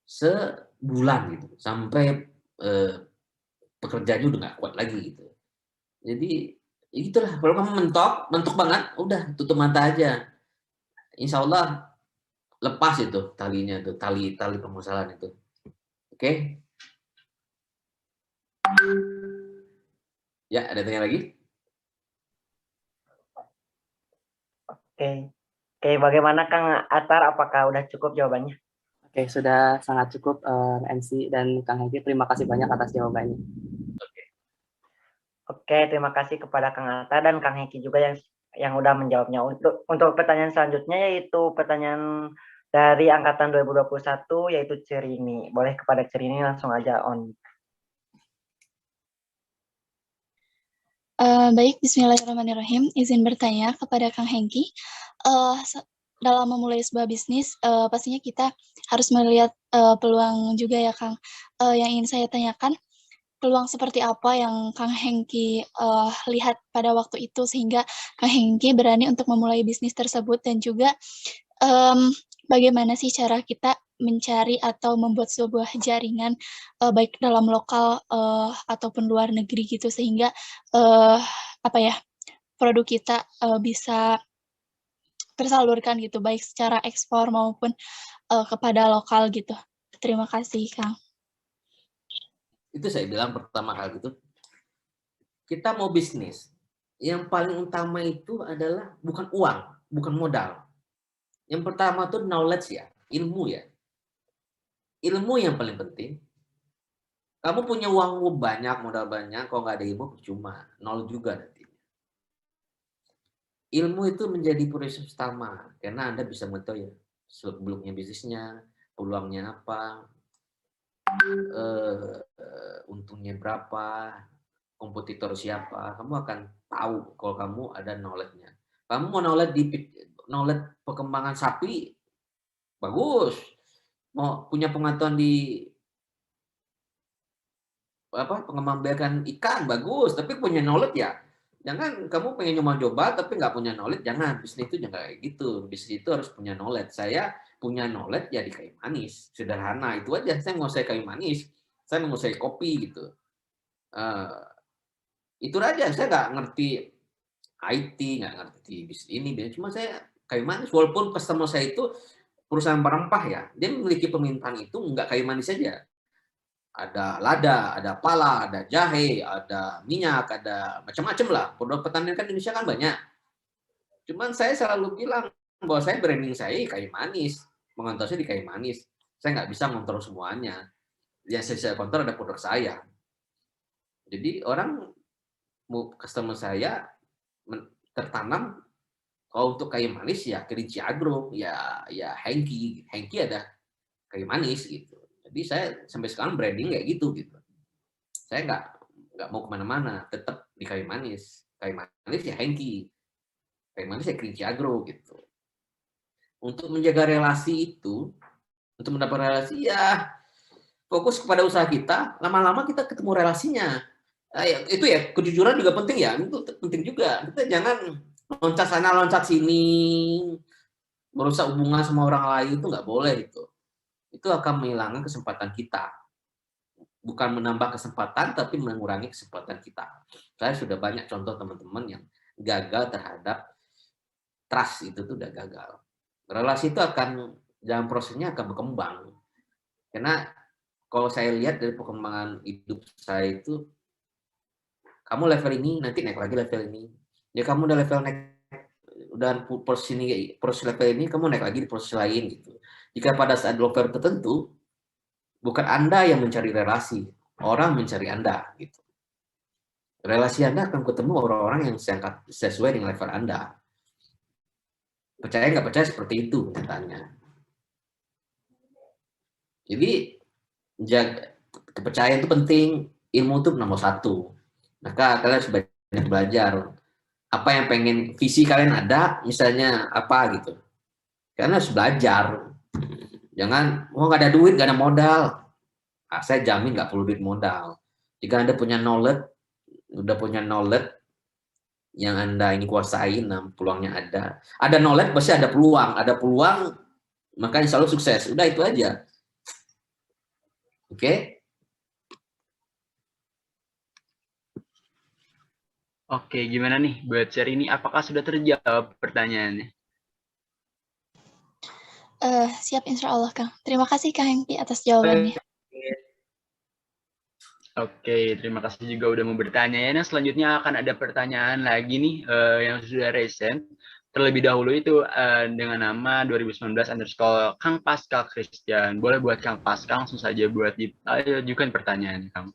sebulan gitu. Sampai pekerjaannya udah nggak kuat lagi gitu. Jadi itulah, kalau kamu mentok banget, udah tutup mata aja. Insya Allah lepas itu talinya tuh, tali permasalahan itu. Oke? Ya, ada tanya lagi? Oke, bagaimana Kang Atar? Apakah udah cukup jawabannya? Oke, sudah sangat cukup MC dan Kang Hengki. Terima kasih banyak atas jawabannya. Oke, terima kasih kepada Kang Atar dan Kang Hengki juga yang udah menjawabnya. Untuk pertanyaan selanjutnya yaitu pertanyaan dari angkatan 2021 yaitu Cerini. Boleh kepada Cerini langsung aja on. Baik, bismillahirrahmanirrahim. Izin bertanya kepada Kang Hengki. Dalam memulai sebuah bisnis, pastinya kita harus melihat peluang juga ya, Kang. Yang ingin saya tanyakan, peluang seperti apa yang Kang Hengki lihat pada waktu itu sehingga Kang Hengki berani untuk memulai bisnis tersebut, dan juga bagaimana sih cara kita mencari atau membuat sebuah jaringan baik dalam lokal ataupun luar negeri gitu, sehingga produk kita bisa tersalurkan gitu, baik secara ekspor maupun kepada lokal gitu. Terima kasih, Kang. Itu saya bilang pertama kali itu, kita mau bisnis, yang paling utama itu adalah bukan uang, bukan modal. Yang pertama itu knowledge ya, ilmu ya. Ilmu yang paling penting. Kamu punya uang banyak, modal banyak, kalau nggak ada ilmu cuma nol juga nanti. Ilmu itu menjadi prioritas utama, karena Anda bisa mengetahui ya, sebelumnya bisnisnya, peluangnya apa, untungnya berapa, kompetitor siapa, kamu akan tahu kalau kamu ada knowledge-nya. Kamu mau knowledge perkembangan sapi, bagus. Mau punya pengetahuan di pengembang-biakan ikan, bagus. Tapi punya knowledge ya. Jangan kamu pengen nyoba-coba tapi nggak punya knowledge, jangan. Bisnis itu jangan kayak gitu. Bisnis itu harus punya knowledge. Saya punya knowledge ya di kayu manis, sederhana itu aja. Saya menguasai kayu manis, saya menguasai kopi gitu. Itu aja. Saya nggak ngerti IT, nggak ngerti bisnis ini, cuma saya kayu manis. Walaupun customer saya itu perusahaan rempah ya, dia memiliki permintaan itu nggak kayu manis saja. Ada lada, ada pala, ada jahe, ada minyak, ada macam-macam lah. Produk pertanian kan Indonesia kan banyak. Cuman saya selalu bilang bahwa saya branding saya kayu manis, mengontrol saya di kayu manis. Saya nggak bisa mengontrol semuanya. Yang saya kontrol ada produk saya. Jadi orang customer saya tertanam kalau untuk kayu manis ya Kerinci Agro, ya Hengki ada kayu manis gitu. Jadi saya sampai sekarang branding kayak gitu. Saya nggak mau kemana-mana, tetap di kayu manis. Kayu manis ya Hengki, kayu manis ya Kerinci Agro gitu. Untuk menjaga relasi itu, untuk mendapat relasi ya fokus kepada usaha kita. Lama-lama kita ketemu relasinya. Itu ya kejujuran juga penting ya, itu penting juga. Kita jangan loncat sana loncat sini, merusak hubungan sama orang lain, itu nggak boleh itu akan menghilangkan kesempatan kita, bukan menambah kesempatan tapi mengurangi kesempatan kita. Saya sudah banyak contoh teman-teman yang gagal terhadap trust, itu tuh udah gagal. Relasi itu akan dalam prosesnya akan berkembang, karena kalau saya lihat dari perkembangan hidup saya itu, kamu level ini nanti naik lagi level ini. Ya kamu udah level naik, udah proses level ini, kamu naik lagi di proses lain gitu. Jika pada saat level tertentu, bukan Anda yang mencari relasi, orang mencari Anda gitu. Relasi Anda akan ketemu orang-orang yang sesuai dengan level Anda. Percaya nggak percaya seperti itu katanya. Jadi kepercayaan itu penting, ilmu itu nomor 1. Maka kalian harus banyak belajar. Apa yang pengen, visi kalian ada, misalnya apa gitu. Kalian harus belajar. Jangan, nggak ada duit, nggak ada modal. Nah, saya jamin nggak perlu duit modal. Jika Anda punya knowledge, udah punya knowledge yang Anda ini kuasain, nah, peluangnya ada. Ada knowledge, pasti ada peluang. Ada peluang, maka insya Allah sukses. Udah itu aja. Oke? Oke, gimana nih buat share ini? Apakah sudah terjawab pertanyaannya? Siap, insya Allah, Kang. Terima kasih, Kang Hengki, atas jawabannya. Oke, terima kasih juga udah mau bertanya ya. Nah, selanjutnya akan ada pertanyaan lagi nih yang sudah recent. Terlebih dahulu itu dengan nama 2019_ Kang Pascal Christian. Boleh buat Kang Pascal langsung saja buat ajukan pertanyaan, Kang.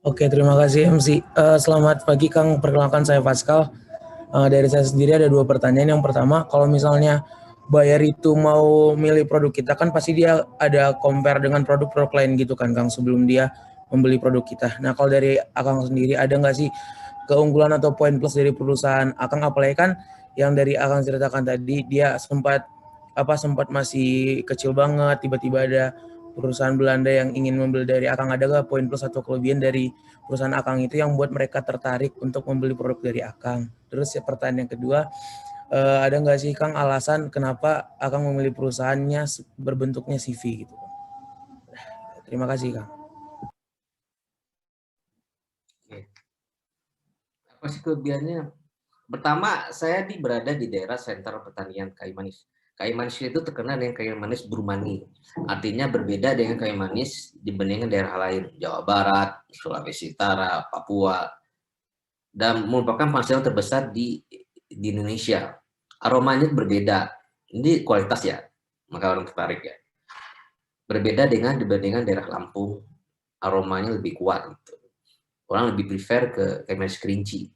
Oke, terima kasih MC. Selamat pagi Kang, perkenalkan saya Pascal. Dari saya sendiri ada 2 pertanyaan. Yang pertama, kalau misalnya buyer itu mau milih produk kita, kan pasti dia ada compare dengan produk-produk lain gitu kan Kang, sebelum dia membeli produk kita. Nah, kalau dari Akang sendiri ada nggak sih keunggulan atau poin plus dari perusahaan Akang? Apalagi kan yang dari Akang ceritakan tadi, dia sempat masih kecil banget, tiba-tiba ada perusahaan Belanda yang ingin membeli dari Akang. Ada nggak poin plus atau kelebihan dari perusahaan Akang itu yang buat mereka tertarik untuk membeli produk dari Akang? Terus ya, pertanyaan yang kedua, ada nggak sih Kang alasan kenapa Akang memilih perusahaannya berbentuknya CV gitu? Terima kasih Kang. Apa sih kelebihannya? Pertama, saya berada di daerah sentra pertanian kayu manis. Kayu manis itu terkenal dengan kayu manis Brumani. Artinya berbeda dengan kayu manis dibandingkan daerah lain. Jawa Barat, Sulawesi Utara, Papua. Dan merupakan penghasil terbesar di Indonesia. Aromanya berbeda. Ini kualitas ya, maka orang tertarik ya. Berbeda dibandingkan daerah Lampung. Aromanya lebih kuat. Gitu. Orang lebih prefer ke kayu manis Kerinci.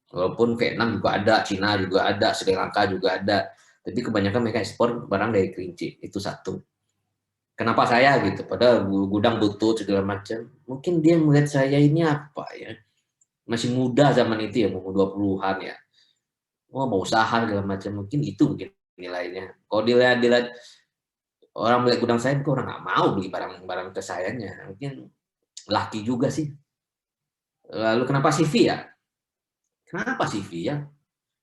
Walaupun Vietnam juga ada, Cina juga ada, Sri Lanka juga ada. Tapi kebanyakan mereka ekspor barang dari Kerinci. Itu satu. Kenapa saya gitu? Padahal gudang butut segala macam. Mungkin dia melihat saya ini apa ya? Masih muda zaman itu ya, umur 20-an ya. Mau usaha segala macam. Mungkin itu mungkin nilainya. Kalau dilihat orang melihat gudang saya, orang nggak mau beli barang-barang ke sayanya. Mungkin laki juga sih. Lalu kenapa CV ya? Kenapa CV ya?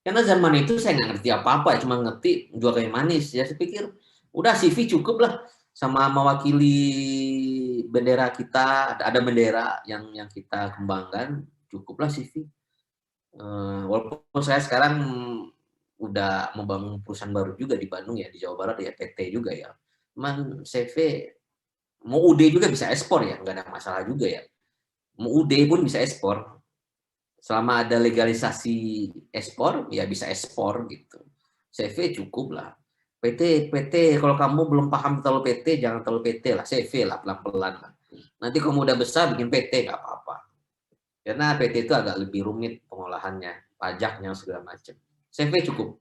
Karena zaman itu saya nggak ngerti apa-apa, cuma ngerti jual kayu manis. Ya saya pikir udah CV cukup lah, sama mewakili bendera kita, ada bendera yang kita kembangkan, cukuplah CV. Walaupun saya sekarang udah membangun perusahaan baru juga di Bandung ya, di Jawa Barat ya, PT juga ya. Cuman CV mau UD juga bisa ekspor ya, nggak ada masalah juga ya. Mau UD pun bisa ekspor. Selama ada legalisasi ekspor, ya bisa ekspor gitu. CV cukup lah. PT, kalau kamu belum paham terlalu PT, jangan terlalu PT lah, CV lah, pelan-pelan lah. Nanti kamu udah besar bikin PT, nggak apa-apa. Karena PT itu agak lebih rumit pengolahannya, pajaknya, segala macam. CV cukup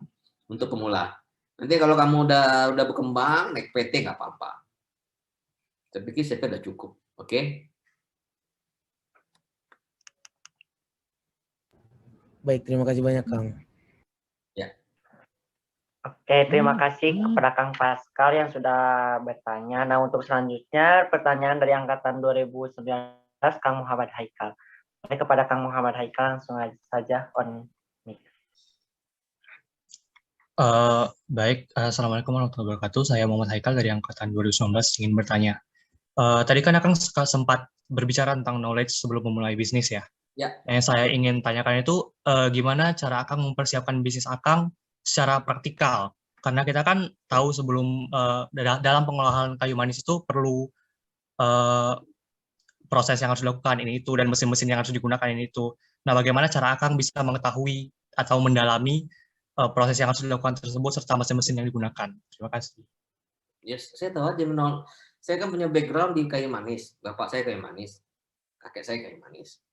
untuk pemula. Nanti kalau kamu udah berkembang, naik PT nggak apa-apa. Saya pikir CV udah cukup, oke? Baik, terima kasih banyak, Kang. Ya. Oke, terima kasih kepada Kang Pascal yang sudah bertanya. Nah, untuk selanjutnya pertanyaan dari angkatan 2019, Kang Muhammad Haikal. Oke, kepada Kang Muhammad Haikal langsung saja on mic. Baik, Assalamualaikum warahmatullahi wabarakatuh. Saya Muhammad Haikal dari angkatan 2019 ingin bertanya. Tadi kan Akang sempat berbicara tentang knowledge sebelum memulai bisnis ya. Ya. Yang saya ingin tanyakan itu gimana cara Akang mempersiapkan bisnis Akang secara praktikal? Karena kita kan tahu sebelum dalam pengolahan kayu manis itu perlu proses yang harus dilakukan ini itu dan mesin-mesin yang harus digunakan ini itu. Nah, bagaimana cara Akang bisa mengetahui atau mendalami proses yang harus dilakukan tersebut serta mesin-mesin yang digunakan? Terima kasih. Yes, saya tahu aja saya kan punya background di kayu manis. Bapak saya kayu manis, kakek saya kayu manis.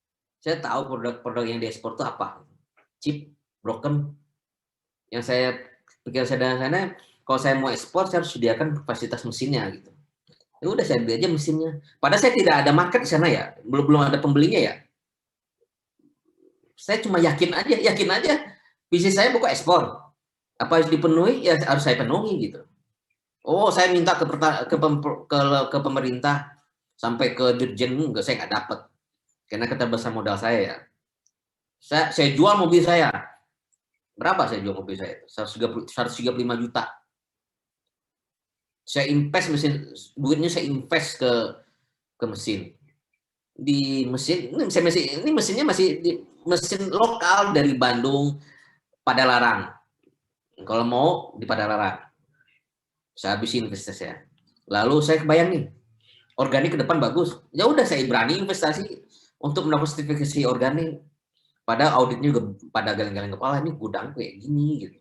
Saya tahu produk-produk yang diekspor itu apa. Cheap, broken. Yang saya pikir sederhana, kalau saya mau ekspor, saya harus sediakan kapasitas mesinnya gitu. Ya udah saya beli aja mesinnya. Padahal saya tidak ada market di sana ya, belum ada pembelinya ya. Saya cuma yakin aja. Bisnis saya bukan ekspor. Apa harus dipenuhi? Ya harus saya penuhi gitu. Oh, saya minta ke pemerintah sampai ke dirjen, enggak, saya nggak dapat. Karena keterbatasan modal saya ya. Saya jual mobil saya. Berapa saya jual mobil saya? 135 juta. Saya invest duitnya saya invest ke mesin. Di mesin, ini mesinnya masih mesin lokal dari Bandung, Padalarang. Kalau mau di Padalarang. Saya habisin investasi saya. Lalu saya kebayang nih, organik ke depan bagus. Ya udah saya berani investasi untuk melakukan sertifikasi organik. Padahal auditnya juga pada galeng-galeng kepala, ini gudang kayak gini gitu.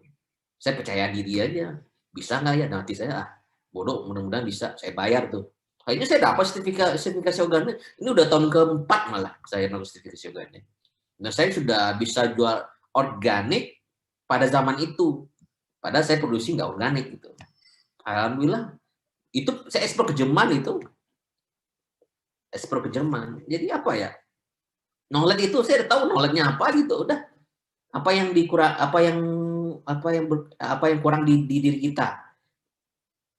Saya percaya diri aja. Bisa nggak ya? Nanti saya bodoh, mudah-mudahan bisa. Saya bayar tuh. Akhirnya saya dapat sertifikasi organik. Ini udah tahun keempat malah saya melakukan sertifikasi organik. Nah, saya sudah bisa jual organik pada zaman itu. Padahal saya produksi nggak organik gitu. Alhamdulillah. Itu saya ekspor ke Jerman itu. Ekspor ke Jerman. Jadi apa ya? Knowledge itu saya udah tahu knowledge-nya apa gitu, udah. Apa yang kurang di diri kita.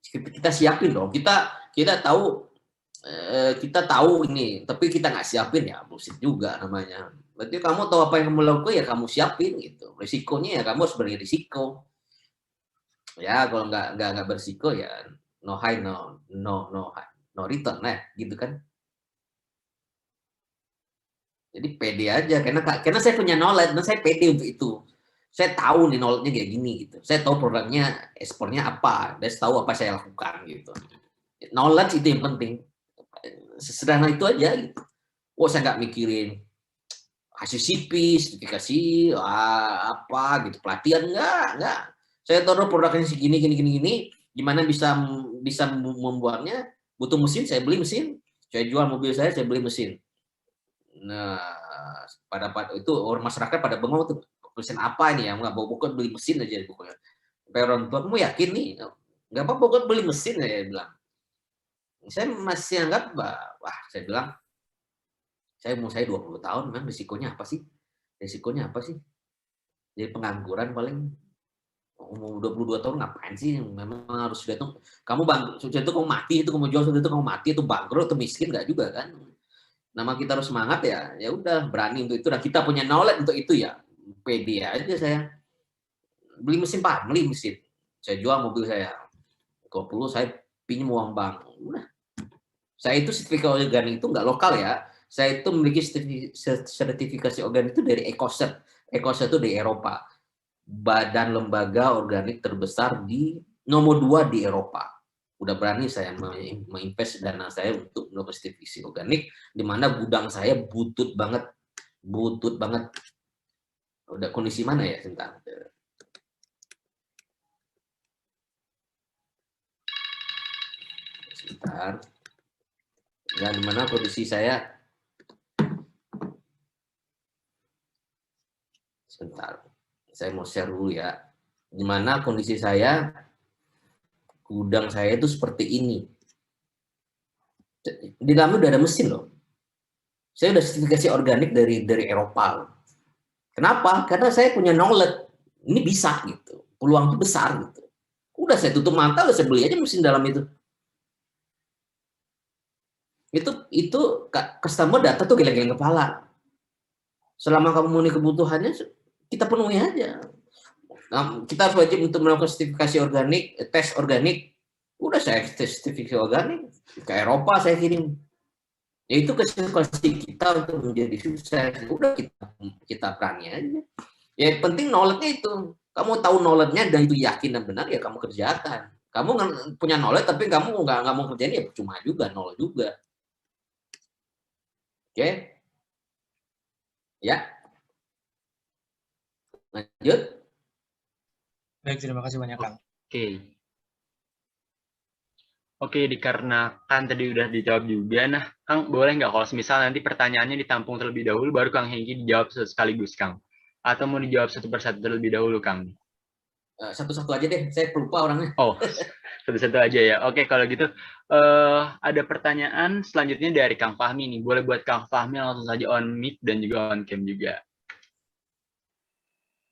Kita siapin dong. Kita tahu ini, tapi kita nggak siapin ya bullshit juga namanya. Berarti kamu tahu apa yang kamu lakukan ya kamu siapin gitu. Risikonya ya kamu harus berisiko. Ya kalau nggak berisiko ya no high no return gitu kan. Jadi pede aja karena saya punya knowledge dan saya pede untuk itu. Saya tahu nih knowledge-nya kayak gini gitu. Saya tahu produknya ekspornya apa, dan saya tahu apa saya lakukan gitu. Knowledge itu yang penting. Sesederhana itu aja gitu. Saya nggak mikirin hasil CP, sertifikasi, apa gitu, pelatihan enggak. Saya tahu produknya segini gini. Gimana bisa membuatnya? Butuh mesin, saya beli mesin. Saya jual mobil saya beli mesin. Nah, pada itu orang masyarakat pada bengong tuh mesin apa ini ya, nggak bukan beli mesin aja pokoknya. Sampai orang tua, kamu yakin nih? Nggak apa-apa, bukan beli mesin ya, bilang. Saya masih anggap, saya bilang, saya 20 tahun, memang risikonya apa sih? Jadi pengangguran paling umur 22 tahun ngapain sih? Memang harus sudah itu kamu mati, itu kamu jual sudah itu kamu mati, itu bangkrut atau miskin nggak juga kan? Nama kita harus semangat ya udah berani untuk itu. Dan kita punya knowledge untuk itu ya. Pede aja saya. Beli mesin. Saya jual mobil saya. Kalau perlu saya pinjam uang bank. Udah. Saya itu sertifikasi organik itu nggak lokal ya. Saya itu memiliki sertifikasi organik itu dari EcoCert. EcoCert itu dari Eropa. badan lembaga organik terbesar di nomor 2 di Eropa. Udah berani saya menginvest dana saya untuk melakukan divisi organik, di mana gudang saya butut banget. Udah kondisi mana ya, sebentar. Ya, di mana kondisi saya? Sebentar. Saya mau share dulu ya. Di mana kondisi saya, gudang saya itu seperti ini. Di dalamnya udah ada mesin loh. Saya udah sertifikasi organik dari Eropa. Kenapa? Karena saya punya knowledge. Ini bisa gitu. Peluang itu besar gitu. Udah saya tutup mata, udah saya beli aja mesin dalam itu. Itu customer data tuh geleng-geleng kepala. Selama kamu memenuhi kebutuhannya, kita penuhi aja. Nah, kita harus wajib untuk melakukan sertifikasi organik, tes organik. Udah saya tes sertifikasi organik ke Eropa, saya kirim. Ya itu konsekuensi kita untuk menjadi sukses. Udah kita berani aja. Ya penting knowledge-nya itu. Kamu tahu knowledge-nya dan itu yakin dan benar, ya kamu kerjakan. Kamu punya knowledge tapi kamu nggak mau kerjain, ya cuma juga, nol juga. Oke. Ya. Lanjut. Baik, terima kasih banyak, Kang. Oke, dikarenakan tadi udah dijawab juga, nah Kang boleh nggak kalau misal nanti pertanyaannya ditampung terlebih dahulu, baru Kang Hengki dijawab sekaligus, Kang? Atau mau dijawab satu persatu terlebih dahulu, Kang? Satu-satu aja deh, saya pelupa orangnya. Oh, satu-satu aja ya. Oke, kalau gitu ada pertanyaan selanjutnya dari Kang Fahmi nih. Boleh buat Kang Fahmi langsung saja on mic dan juga on cam juga.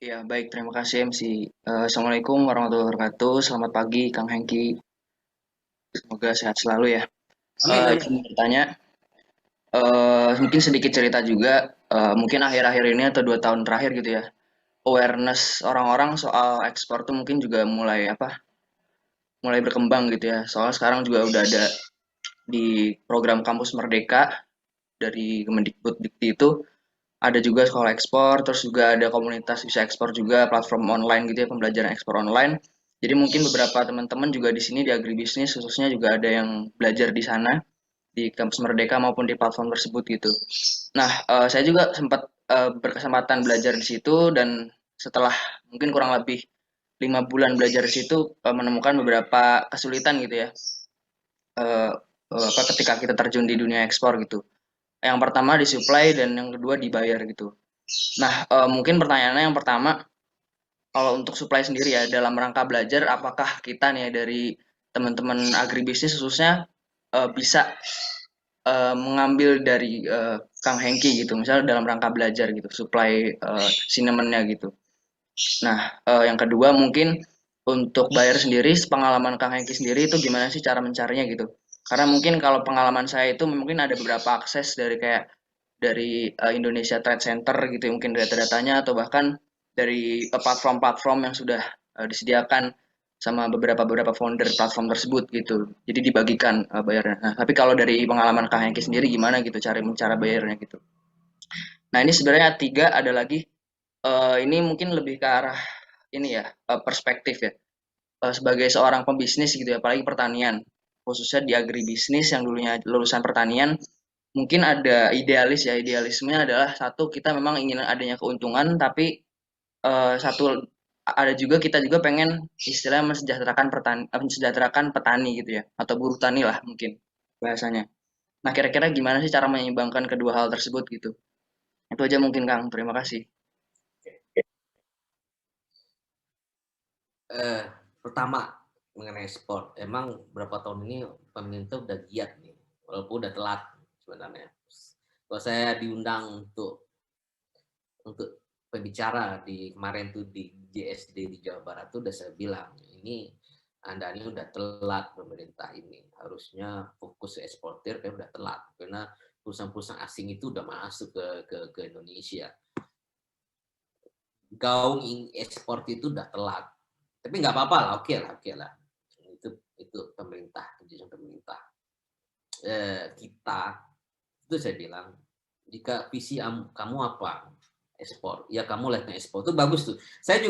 Ya, baik. Terima kasih MC. Assalamualaikum warahmatullahi wabarakatuh. Selamat pagi, Kang Hengki. Semoga sehat selalu ya. Izin bertanya, mungkin sedikit cerita juga. Mungkin akhir-akhir ini atau 2 tahun terakhir gitu ya, awareness orang-orang soal ekspor tuh mungkin juga mulai berkembang gitu ya. Soalnya sekarang juga udah ada di program Kampus Merdeka dari Kemendikbud itu, ada juga sekolah ekspor, terus juga ada komunitas bisa ekspor juga, platform online gitu ya, pembelajaran ekspor online. Jadi mungkin beberapa teman-teman juga di sini di agribisnis khususnya juga ada yang belajar di sana, di Kampus Merdeka maupun di platform tersebut gitu. Nah, saya juga sempat berkesempatan belajar di situ, dan setelah mungkin kurang lebih 5 bulan belajar di situ, menemukan beberapa kesulitan gitu ya, ketika kita terjun di dunia ekspor gitu. Yang pertama disuplai dan yang kedua dibayar gitu. Nah, mungkin pertanyaannya yang pertama, kalau untuk supply sendiri ya, dalam rangka belajar, apakah kita nih dari teman-teman agribisnis khususnya bisa mengambil dari Kang Hengki gitu, misalnya dalam rangka belajar gitu, supply cinnamon-nya gitu. Nah, yang kedua mungkin untuk bayar sendiri, pengalaman Kang Hengki sendiri itu gimana sih cara mencarinya gitu? Karena mungkin kalau pengalaman saya itu mungkin ada beberapa akses dari Indonesia Trade Center gitu, mungkin data-datanya, atau bahkan dari platform-platform yang sudah disediakan sama beberapa founder platform tersebut gitu. Jadi dibagikan bayarnya. Nah, tapi kalau dari pengalaman Kang Hengki sendiri gimana gitu cara bayarnya gitu? Nah, ini sebenarnya 3 ada lagi. Ini mungkin lebih ke arah ini ya, perspektif ya. Sebagai seorang pembisnis gitu ya, apalagi pertanian, khususnya di agribisnis yang dulunya lulusan pertanian, mungkin ada idealis ya. Idealismenya adalah satu, kita memang ingin adanya keuntungan, tapi satu ada juga kita juga pengen istilahnya mensejahterakan petani gitu ya, atau buruh tani lah mungkin bahasanya. Nah, kira-kira gimana sih cara menyeimbangkan kedua hal tersebut gitu? Itu aja mungkin, Kang. Terima kasih. Pertama mengenai ekspor, emang berapa tahun ini pemerintah udah giat nih, walaupun udah telat sebenarnya. Kalau saya diundang untuk pembicara di kemarin tuh di JSD di Jawa Barat tuh udah saya bilang, ini Anda ini udah telat, pemerintah ini harusnya fokus ke eksportir, kan udah telat karena perusahaan-perusahaan asing itu udah masuk ke Indonesia. Gaung ekspor itu udah telat. Tapi nggak apa-apa lah, oke lah. Itu pemerintah, keputusan pemerintah. Kita itu saya bilang, jika visi kamu apa, ekspor. Ya kamu letting ekspor itu bagus tuh. Saya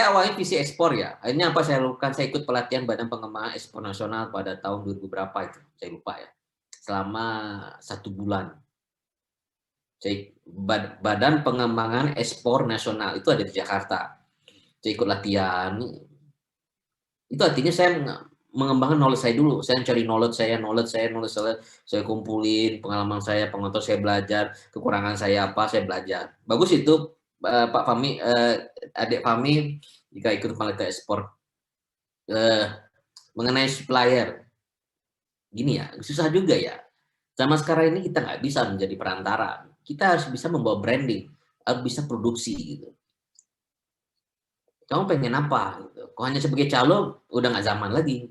awalnya visi ekspor ya. Akhirnya apa saya lakukan? Saya ikut pelatihan Badan Pengembangan Ekspor Nasional pada tahun 2000 berapa itu, saya lupa ya. Selama 1 bulan. Badan Pengembangan Ekspor Nasional itu ada di Jakarta. Saya ikut latihan. Itu artinya saya mengembangkan knowledge saya dulu. Saya cari knowledge saya kumpulin pengalaman saya, pengetahuan saya belajar, kekurangan saya apa, saya belajar. Bagus itu Pak Fahmi, adik Fahmi jika ikut pelatihan ekspor mengenai supplier. Gini ya, susah juga ya. Zaman sekarang ini kita nggak bisa menjadi perantara. Kita harus bisa membawa branding, harus bisa produksi gitu. Kamu pengen apa? Gitu. Kok hanya sebagai calo, udah nggak zaman lagi.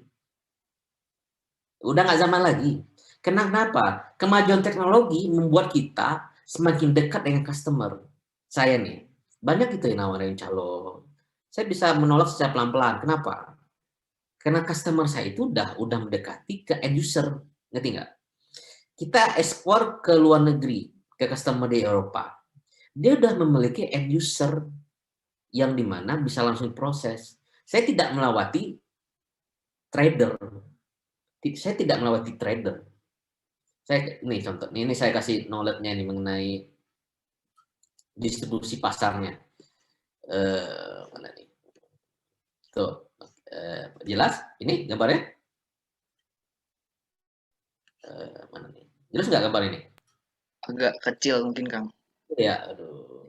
Udah nggak zaman lagi. Kenapa? Kemajuan teknologi membuat kita semakin dekat dengan customer. Saya nih, banyak itu yang nawarin calo. Saya bisa menolak secara pelan-pelan. Kenapa? Karena customer saya itu udah mendekati ke end user. Ngerti nggak? Kita ekspor ke luar negeri, ke customer di Eropa. Dia udah memiliki end user yang dimana bisa langsung proses. Saya tidak melewati trader. Saya tidak melewati trader. Ini contoh, ini saya kasih knowledge-nya nih mengenai distribusi pasarnya. Mana nih? Tuh, jelas? Ini gambarnya? Mana nih? Jelas nggak gambar ini? Agak kecil mungkin, Kang. Ya, aduh.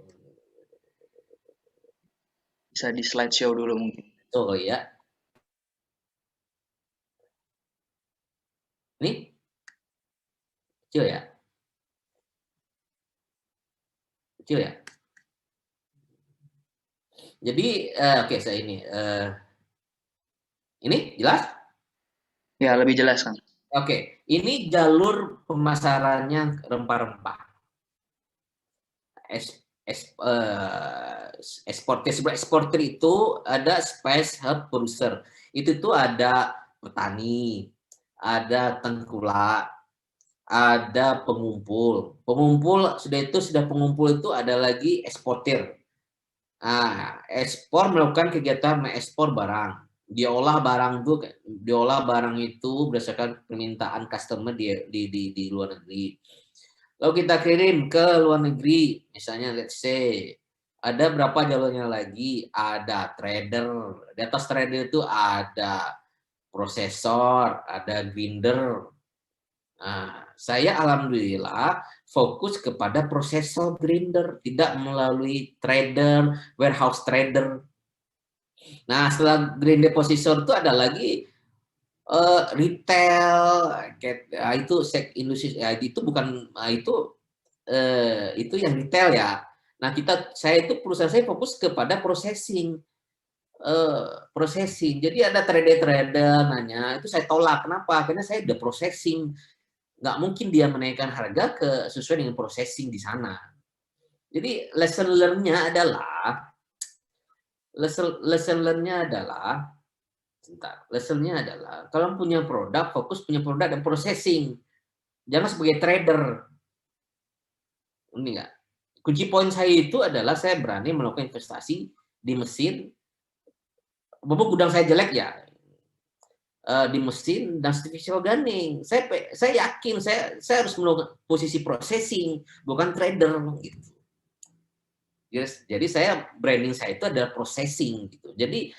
Bisa di slideshow dulu mungkin. Oh ya. Ini kecil ya? Kecil ya? Jadi, oke, saya ini jelas? Ya, lebih jelas, Kang. Oke, ini jalur pemasarannya rempah-rempah. Eksporter itu ada spice hub producer. Itu tuh ada petani, ada tengkulak, ada pengumpul. Sudah pengumpul itu ada lagi eksportir. Nah, ekspor melakukan kegiatan mengekspor barang. Diolah barang itu berdasarkan permintaan customer di luar negeri. Lalu kita kirim ke luar negeri, misalnya let's say ada berapa jalurnya lagi? Ada trader. Di atas trader itu ada prosesor, ada grinder. Nah, saya alhamdulillah fokus kepada prosesor grinder, tidak melalui trader, warehouse trader. Nah, setelah grinder prosesor itu ada lagi retail, itu industri, itu bukan itu yang retail ya. Nah, perusahaan saya fokus kepada processing. Jadi ada trader nanya, itu saya tolak. Kenapa? Karena saya udah processing. Nggak mungkin dia menaikkan harga sesuai dengan processing di sana. Jadi lesson learn-nya adalah kalau punya produk, fokus punya produk dan processing. Jangan sebagai trader. Ini enggak. Kunci poin saya itu adalah saya berani melakukan investasi di mesin. Walaupun gudang saya jelek ya, di mesin dan artificial gunning. Saya yakin saya harus melakukan posisi processing, bukan trader gitu. Yes, jadi branding saya itu adalah processing gitu. Jadi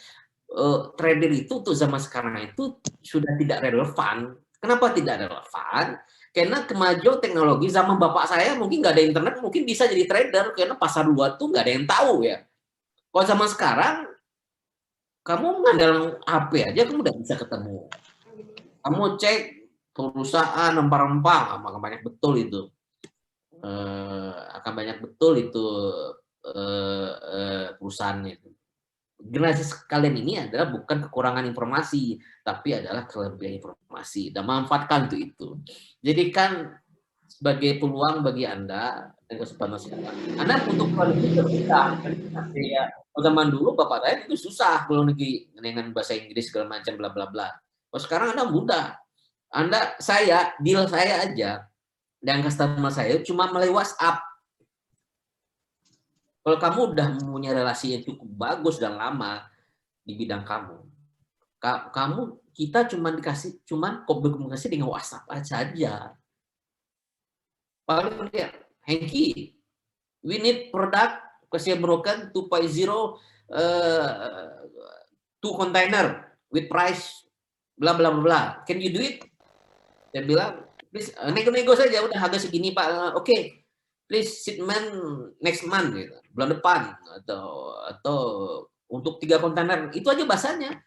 trader itu untuk zaman sekarang itu sudah tidak relevan. Kenapa tidak relevan? Karena kemajuan teknologi zaman bapak saya mungkin nggak ada internet, mungkin bisa jadi trader karena pasar luar tuh nggak ada yang tahu ya. Kalau zaman sekarang kamu mengandalkan HP aja kamu udah bisa ketemu. Kamu cek perusahaan rempah-rempah akan banyak betul itu. Perusahaan itu. Generasi sekalian ini adalah bukan kekurangan informasi, tapi adalah kelebihan informasi dan manfaatkan itu. Jadi kan sebagai peluang bagi Anda dan kesempatan Anda untuk keluar negeri bisa. Ya, zaman dulu bapak saya itu susah keluar negeri dengan bahasa Inggris segala macam bla bla bla. Kalau sekarang Anda mudah. Deal saya aja dan customer saya cuma melalui WhatsApp. Kalau kamu udah punya relasi yang cukup bagus dan lama di bidang kita cuman komunikasi dengan WhatsApp saja. Paling ya, Hengki, we need product Asia Broken 2.0 2 container with price bla bla bla. Can you do it? Dia bilang, please nego-nego saja, udah harga segini Pak. Oke. Please shipment next month gitu. Bulan depan atau untuk 3 kontainer. Itu aja bahasanya.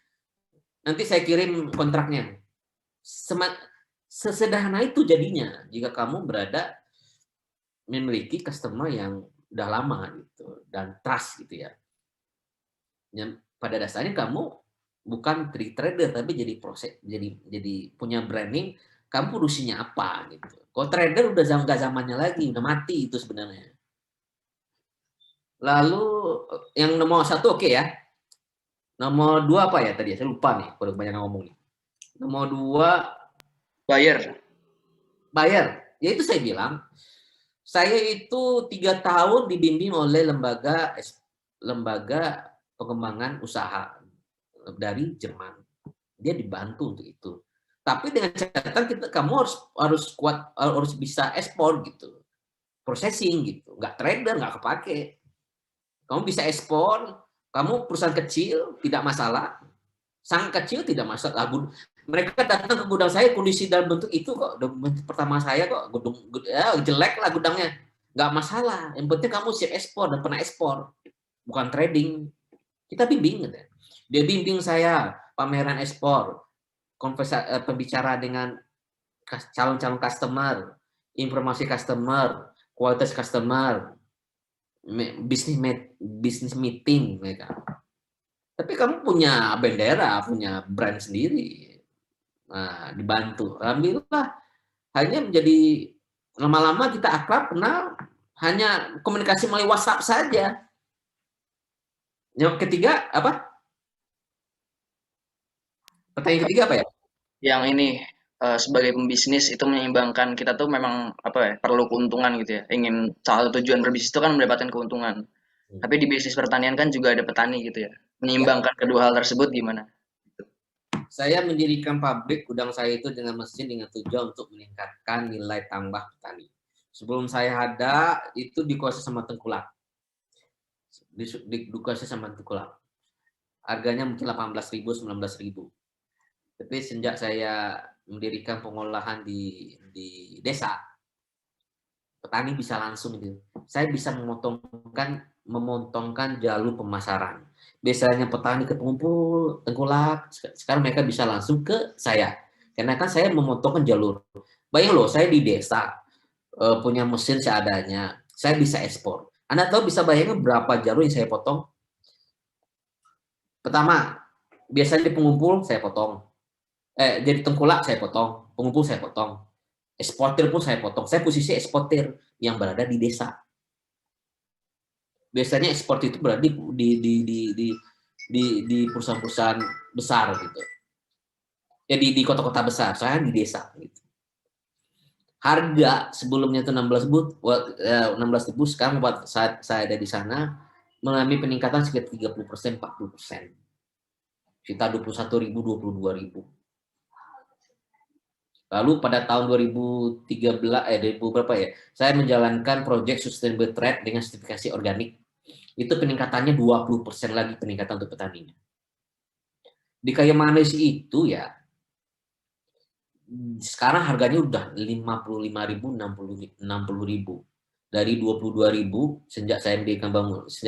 Nanti saya kirim kontraknya. Sesederhana itu jadinya jika kamu memiliki customer yang udah lama gitu dan trust gitu ya. Yang pada dasarnya kamu bukan trader tapi jadi punya branding, kamu produksinya apa gitu. Kalau trader udah nggak zamannya lagi, udah mati itu sebenarnya. Lalu yang nomor 1 oke ya. Nomor 2 apa ya tadi? Saya lupa nih, kalau kebanyakan ngomong nih. Nomor 2 Buyer. Ya itu saya bilang, saya itu 3 tahun dibimbing oleh lembaga pengembangan usaha dari Jerman. Dia dibantu untuk itu. Tapi dengan catatan kamu harus kuat, harus bisa ekspor gitu, processing gitu, nggak trader nggak kepake. Kamu bisa ekspor, kamu perusahaan kecil tidak masalah, sangat kecil tidak masalah. Mereka datang ke gudang saya kondisi dalam bentuk itu kok, pertama saya kok jelek lah gudangnya, nggak masalah. Yang penting kamu siap ekspor dan pernah ekspor, bukan trading. Kita bimbing, gitu. Dia bimbing saya pameran ekspor. Pembicara dengan calon-calon customer, informasi customer, kualitas customer, bisnis meeting mereka. Tapi kamu punya bendera, punya brand sendiri. Nah, dibantu. Alhamdulillah, hanya menjadi lama-lama kita akrab, kenal, hanya komunikasi melalui WhatsApp saja. Yang ketiga apa? Pertanyaan ketiga apa ya? Yang ini sebagai pembisnis itu menyeimbangkan, kita tuh memang perlu keuntungan gitu ya. Ingin salah satu tujuan berbisnis itu kan mendapatkan keuntungan. Tapi di bisnis pertanian kan juga ada petani gitu ya. Menyeimbangkan kedua hal tersebut gimana? Saya mendirikan pabrik gudang saya itu dengan mesin dengan tujuan untuk meningkatkan nilai tambah petani. Sebelum saya ada itu dikuasai sama tengkulak. Dikuasai sama tengkulak. Harganya mungkin 18.000, 19.000. Tapi sejak saya mendirikan pengolahan di desa, petani bisa langsung gitu. Saya bisa memotongkan jalur pemasaran. Biasanya petani ke pengumpul tengkulak, sekarang mereka bisa langsung ke saya. Karena kan saya memotongkan jalur. Bayang loh, saya di desa punya mesin seadanya, saya bisa ekspor. Anda tahu bisa bayangin berapa jalur yang saya potong? Pertama, biasanya di pengumpul saya potong. Jadi tengkulak saya potong, pengumpul saya potong, eksportir pun saya potong. Saya posisi eksportir yang berada di desa. Biasanya ekspor itu berada di perusahaan-perusahaan besar gitu. Jadi di kota-kota besar, saya di desa gitu. Harga sebelumnya itu 16.000, sekarang saat saya ada di sana mengalami peningkatan sekitar 30%, 40%. Sekitar 21.000, 22.000. Lalu pada tahun 2013 berapa ya? Saya menjalankan proyek sustainable trade dengan sertifikasi organik. Itu peningkatannya 20% lagi peningkatan untuk petaninya. Di kayu manis itu ya sekarang harganya udah 55.000, 60.000. Dari 22.000 sejak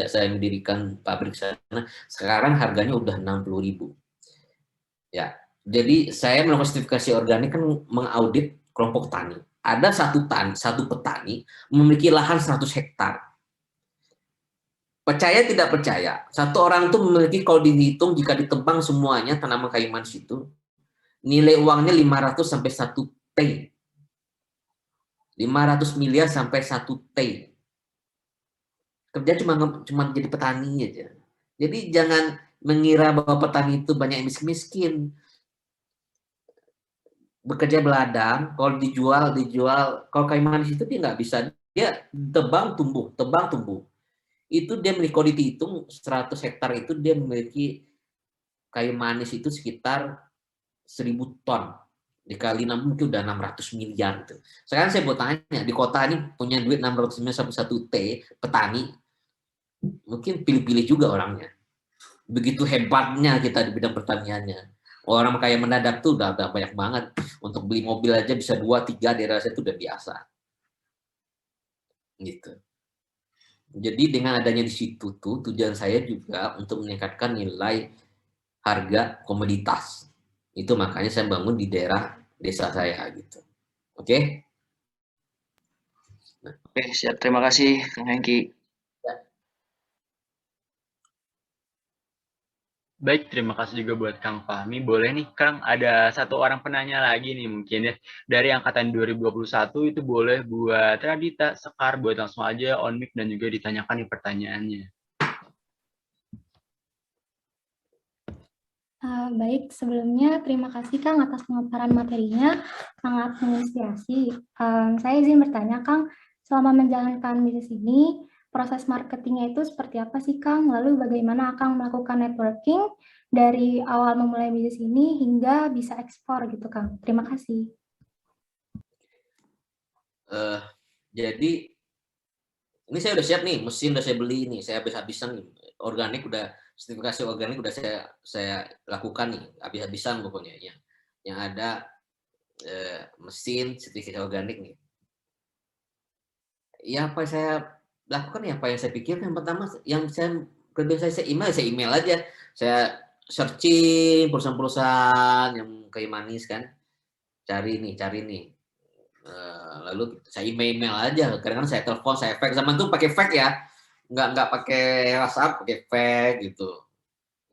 saya mendirikan pabrik sana, sekarang harganya udah 60.000. Ya. Jadi saya melakukan sertifikasi organik kan mengaudit kelompok tani. Ada satu petani memiliki lahan 100 hektar. Percaya tidak percaya, satu orang itu memiliki, kalau dihitung jika ditebang semuanya tanaman kayu manis itu, nilai uangnya 500 sampai 1 T. 500 miliar sampai 1 T. Kerja cuma jadi petani aja. Jadi jangan mengira bahwa petani itu banyak yang miskin. Bekerja beladang, kalau dijual, kalau kayu manis itu dia nggak bisa, dia tebang tumbuh. itu dia memiliki, kalau dihitung 100 hektar itu dia memiliki kayu manis itu sekitar 1000 ton. Dikali 6 mungkin udah 600 miliar gitu. Sekarang saya mau tanya, di kota ini punya duit 600 miliar sampai 1 T, petani, mungkin pilih-pilih juga orangnya. Begitu hebatnya kita di bidang pertaniannya. Orang kaya mendadak tuh udah banyak banget. Untuk beli mobil aja bisa 2-3 di daerah itu udah biasa. Gitu. Jadi dengan adanya di situ tuh tujuan saya juga untuk meningkatkan nilai harga komoditas. Itu makanya saya bangun di daerah desa saya gitu. Oke? Oke, siap. Terima kasih Kang Hengki. Baik, terima kasih juga buat Kang Fahmi. Boleh nih Kang, ada satu orang penanya lagi nih mungkin ya. Dari angkatan 2021 itu boleh buat Radita, Sekar, buat langsung aja on mic dan juga ditanyakan nih pertanyaannya. Baik, sebelumnya terima kasih Kang atas pemaparan materinya, sangat menginspirasi. Saya izin bertanya Kang, selama menjalankan bisnis ini, proses marketingnya itu seperti apa sih Kang? Lalu bagaimana Kang melakukan networking dari awal memulai bisnis ini hingga bisa ekspor gitu Kang? Terima kasih. Jadi ini saya udah siap nih, mesin udah saya beli nih, saya habis-habisan nih. Organik udah, sertifikasi organik udah saya lakukan nih, habis-habisan pokoknya ya. Yang ada mesin sertifikasi organik nih. Ya apa saya lakukan ya, apa yang saya pikirkan. Pertama yang saya email aja. Saya searching perusahaan-perusahaan yang kayu manis kan. Cari nih. Lalu saya email aja. Kadang-kadang saya telepon, saya fax. Zaman tuh pakai fax ya. Nggak pakai WhatsApp, pakai fax gitu.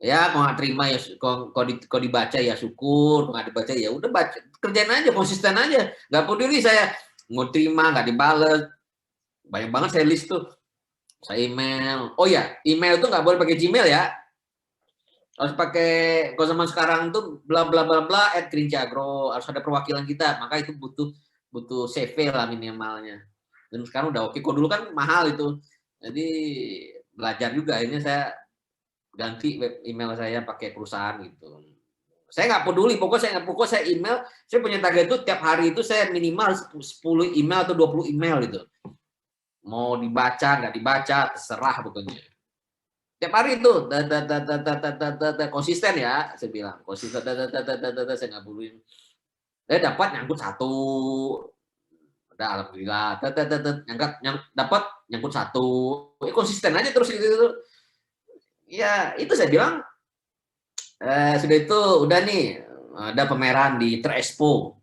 Ya kalau nggak terima ya, kalau dibaca ya syukur, kalau nggak dibaca ya udah baca, kerjain aja, konsisten aja. Nggak peduli saya mau terima nggak dibales. Banyak banget saya list tuh. Saya email. Oh ya, email tuh nggak boleh pakai Gmail ya. Harus pakai, kalau zaman sekarang tuh bla bla bla bla @grinjagro, harus ada perwakilan kita. Maka itu butuh CV lah minimalnya. Dan sekarang udah oke. Kok dulu kan mahal itu. Jadi belajar juga. Ini saya ganti web email saya pakai perusahaan gitu. Saya nggak peduli, pokoknya saya email. Saya punya target itu tiap hari itu saya minimal 10 email atau 20 email gitu. Mau dibaca, nggak dibaca, terserah pokoknya. Tiap hari itu, konsisten ya, saya bilang. Konsisten, saya nggak peduli. Saya dapat nyangkut 1. Udah, alhamdulillah. Dapat nyangkut 1. Konsisten aja terus gitu. Ya, itu saya bilang. Sudah itu, udah nih, ada pameran di Trexpo.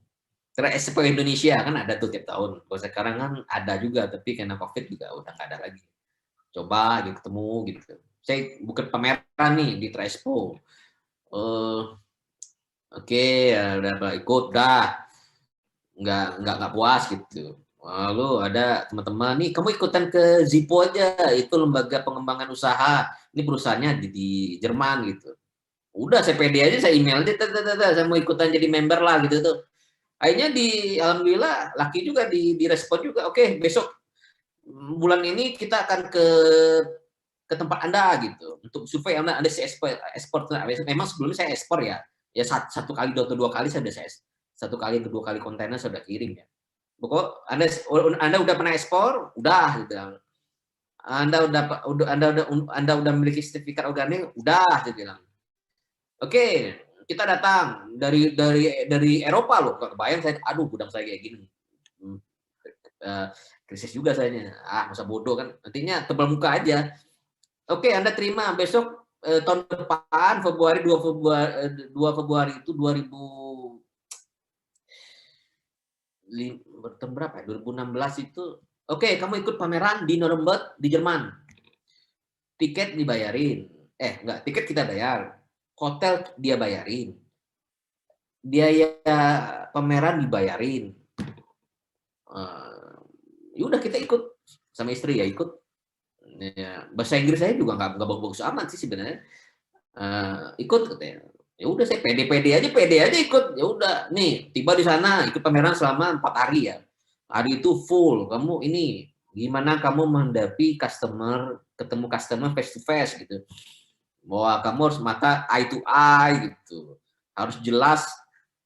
Trexpo Indonesia kan ada tuh tiap tahun. Kalau sekarang kan ada juga, tapi karena COVID juga udah nggak ada lagi. Coba gitu, ketemu gitu. Saya bukan pameran nih di Trexpo. Oke, udah ikut, dah nggak puas gitu. Lalu ada teman-teman nih, kamu ikutan ke Zippo aja, itu lembaga pengembangan usaha. Ini perusahaannya di Jerman gitu. Udah saya pede aja, saya email aja, saya mau ikutan jadi member lah gitu tuh. Akhirnya alhamdulillah laki juga direspon juga. Oke, besok bulan ini kita akan ke tempat Anda gitu untuk survei Anda si ekspor. Memang sebelumnya saya ekspor ya. Ya 1 kali atau 2 kali saya udah 1 kali atau 2 kali kontainer saya udah kirim ya. Pokok Anda udah pernah ekspor, udah gitu. Anda udah memiliki sertifikat organik, udah gitu bilang. Oke, kita datang dari Eropa loh. Kebayang saya, aduh gudang saya kayak gini. Krisis juga sayanya. Masa bodoh kan. Nantinya tebal muka aja. Oke, Anda terima besok tahun depan Februari 2 Februari itu 2016 itu. Oke, kamu ikut pameran di Nuremberg di Jerman. Tiket dibayarin. Enggak, tiket kita bayar. Hotel dia bayarin. Biaya pameran dibayarin. Udah kita ikut sama istri ya ikut. Ya, bahasa Inggris saya juga nggak bagus amat sih sebenarnya. Ikut katanya. Ya udah saya pede aja ikut. Ya udah nih tiba di sana ikut pameran selama 4 hari ya. Hari itu full. Kamu ini Gimana kamu menghadapi ketemu customer face to face gitu. Bahwa kamu harus mata eye to eye gitu. Harus jelas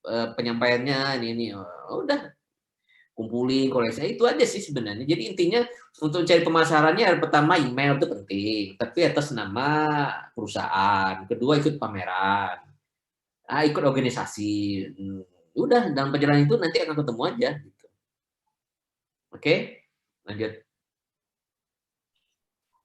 penyampaiannya ini. Udah kumpulin koleksi itu aja sih sebenarnya. Jadi intinya untuk cari pemasarannya pertama email itu penting, tapi atas nama perusahaan. Kedua ikut pameran, ikut organisasi. Udah dalam perjalanan itu nanti akan ketemu aja. Gitu. Oke, lanjut.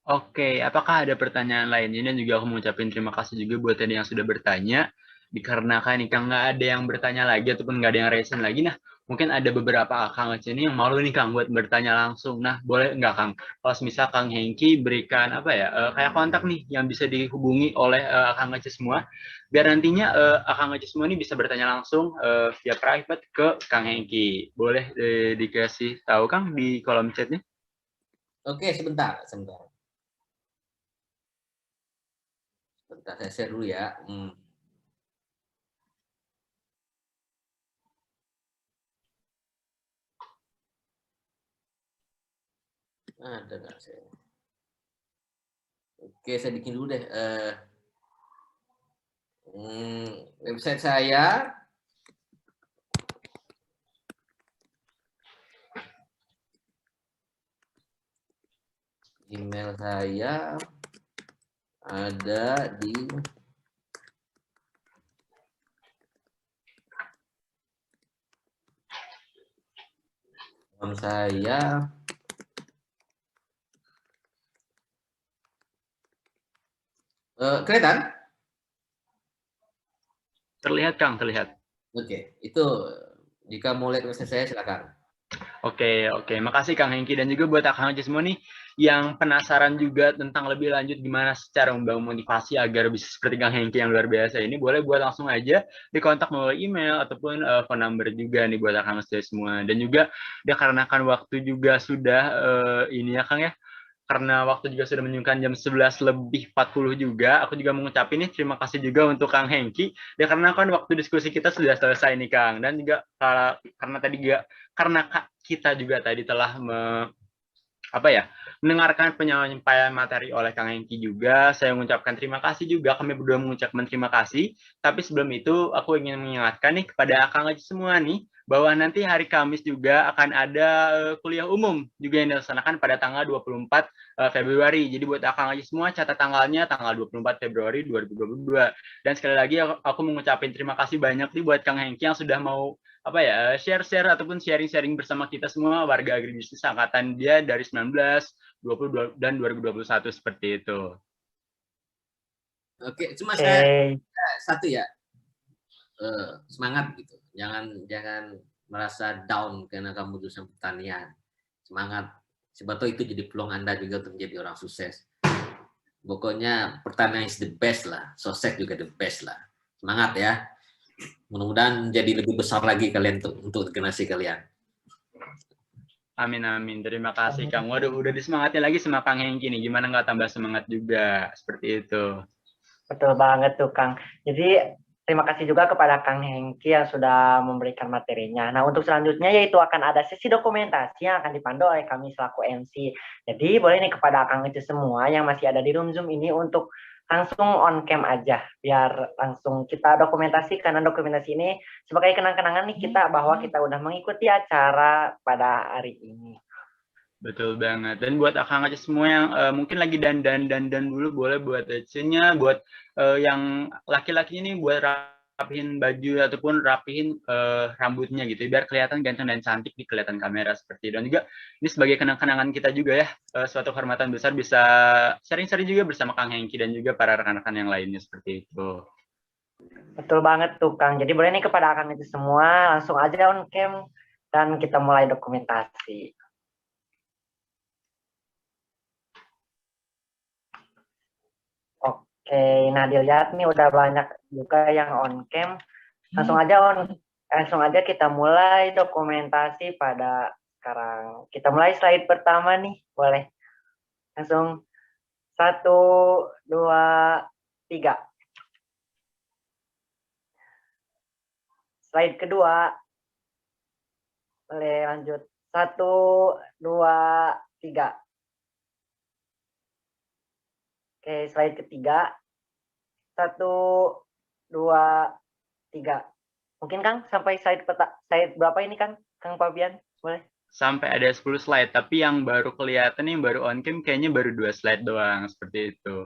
Oke, apakah ada pertanyaan lainnya? Dan juga aku mengucapkan terima kasih juga buat tadi yang sudah bertanya. Dikarenakan nih Kang nggak ada yang bertanya lagi ataupun nggak ada yang raise lagi, nah mungkin ada beberapa Kang ini yang malu nih Kang buat bertanya langsung. Nah boleh nggak Kang? Kalau misal Kang Hengki berikan apa ya kayak kontak nih yang bisa dihubungi oleh Kang Ngece semua, biar nantinya Kang Ngece semua ini bisa bertanya langsung via private ke Kang Hengki. Boleh dikasih tahu Kang di kolom chatnya? Oke, sebentar. Sebentar saya share dulu ya. Ada nggak saya? Oke, saya bikin dulu deh. Website saya. Email saya ada di saya. Kelihatan? Terlihat Kang, terlihat. Oke, itu jika mau lihat website saya silakan. Oke, makasih Kang Hengki dan juga buat Kang Hengki semua nih yang penasaran juga tentang lebih lanjut gimana cara membangun motivasi agar bisa seperti Kang Hengki yang luar biasa ini, boleh buat langsung aja dikontak melalui email ataupun phone number juga nih buat Kang Hengki semua. Dan juga dikarenakan waktu juga sudah ini ya Kang ya, karena waktu juga sudah menunjukkan jam 11:40 juga, aku juga mengucapkan nih terima kasih juga untuk Kang Hengki, ya karena kan waktu diskusi kita sudah selesai nih Kang, dan juga karena kita juga tadi telah mendengarkan penyampaian materi oleh Kang Hengki juga, saya mengucapkan terima kasih juga, kami berdua mengucapkan terima kasih. Tapi sebelum itu, aku ingin mengingatkan nih kepada Kang Hengki semua nih, bahwa nanti hari Kamis juga akan ada kuliah umum juga yang dilaksanakan pada tanggal 24 Februari. Jadi buat Kang Hengki semua, catat tanggalnya tanggal 24 Februari 2022. Dan sekali lagi aku mengucapkan terima kasih banyak nih buat Kang Hengki yang sudah mau share-share ataupun sharing-sharing bersama kita semua warga agribisnis angkatan dia dari 19, 20 dan 2021 seperti itu. Oke, cuma saya satu ya, semangat gitu. Jangan merasa down karena kamu jurusan pertanian. Semangat. Siapa tahu itu jadi peluang Anda juga untuk menjadi orang sukses. Pokoknya pertanian is the best lah, sosek juga the best lah. Semangat ya. Mudah-mudahan jadi lebih besar lagi kalian untuk generasi kalian. Amin. Terima kasih Kang. Waduh, udah disemangatin lagi sama Kang Hengki nih. Gimana nggak tambah semangat juga seperti itu. Betul banget tuh Kang. Jadi terima kasih juga kepada Kang Hengki yang sudah memberikan materinya. Nah untuk selanjutnya yaitu akan ada sesi dokumentasi yang akan dipandu oleh kami selaku MC. Jadi boleh nih kepada Kang Ngece semua yang masih ada di room Zoom ini untuk langsung on cam aja biar langsung kita dokumentasi, karena dokumentasi ini sebagai kenang-kenangan nih kita bahwa kita udah mengikuti acara pada hari ini. Betul banget. Dan buat Kang Ngece semua yang mungkin lagi dandan dulu, boleh buat nya, buat yang laki-laki ini buat rapihin baju ataupun rapihin rambutnya gitu biar kelihatan ganteng dan cantik di kelihatan kamera seperti itu. Dan juga ini sebagai kenang-kenangan kita juga ya, suatu kehormatan besar bisa sharing-sharing juga bersama Kang Hengki dan juga para rekan-rekan yang lainnya seperti itu. Betul banget tuh Kang. Jadi boleh nih kepada Kang itu semua langsung aja on cam dan kita mulai dokumentasi. Oke, nah dilihat nih udah banyak juga yang on cam. Langsung aja kita mulai dokumentasi pada sekarang. Kita mulai slide pertama nih, boleh. Langsung 1, 2, 3. Slide kedua. Boleh lanjut. 1, 2, 3. Oke, slide ketiga. 1, 2, 3. Mungkin Kang sampai slide berapa ini Kang? Kang Fabian, boleh? Sampai ada 10 slide, tapi yang baru kelihatan nih baru on cam kayaknya baru 2 slide doang, seperti itu.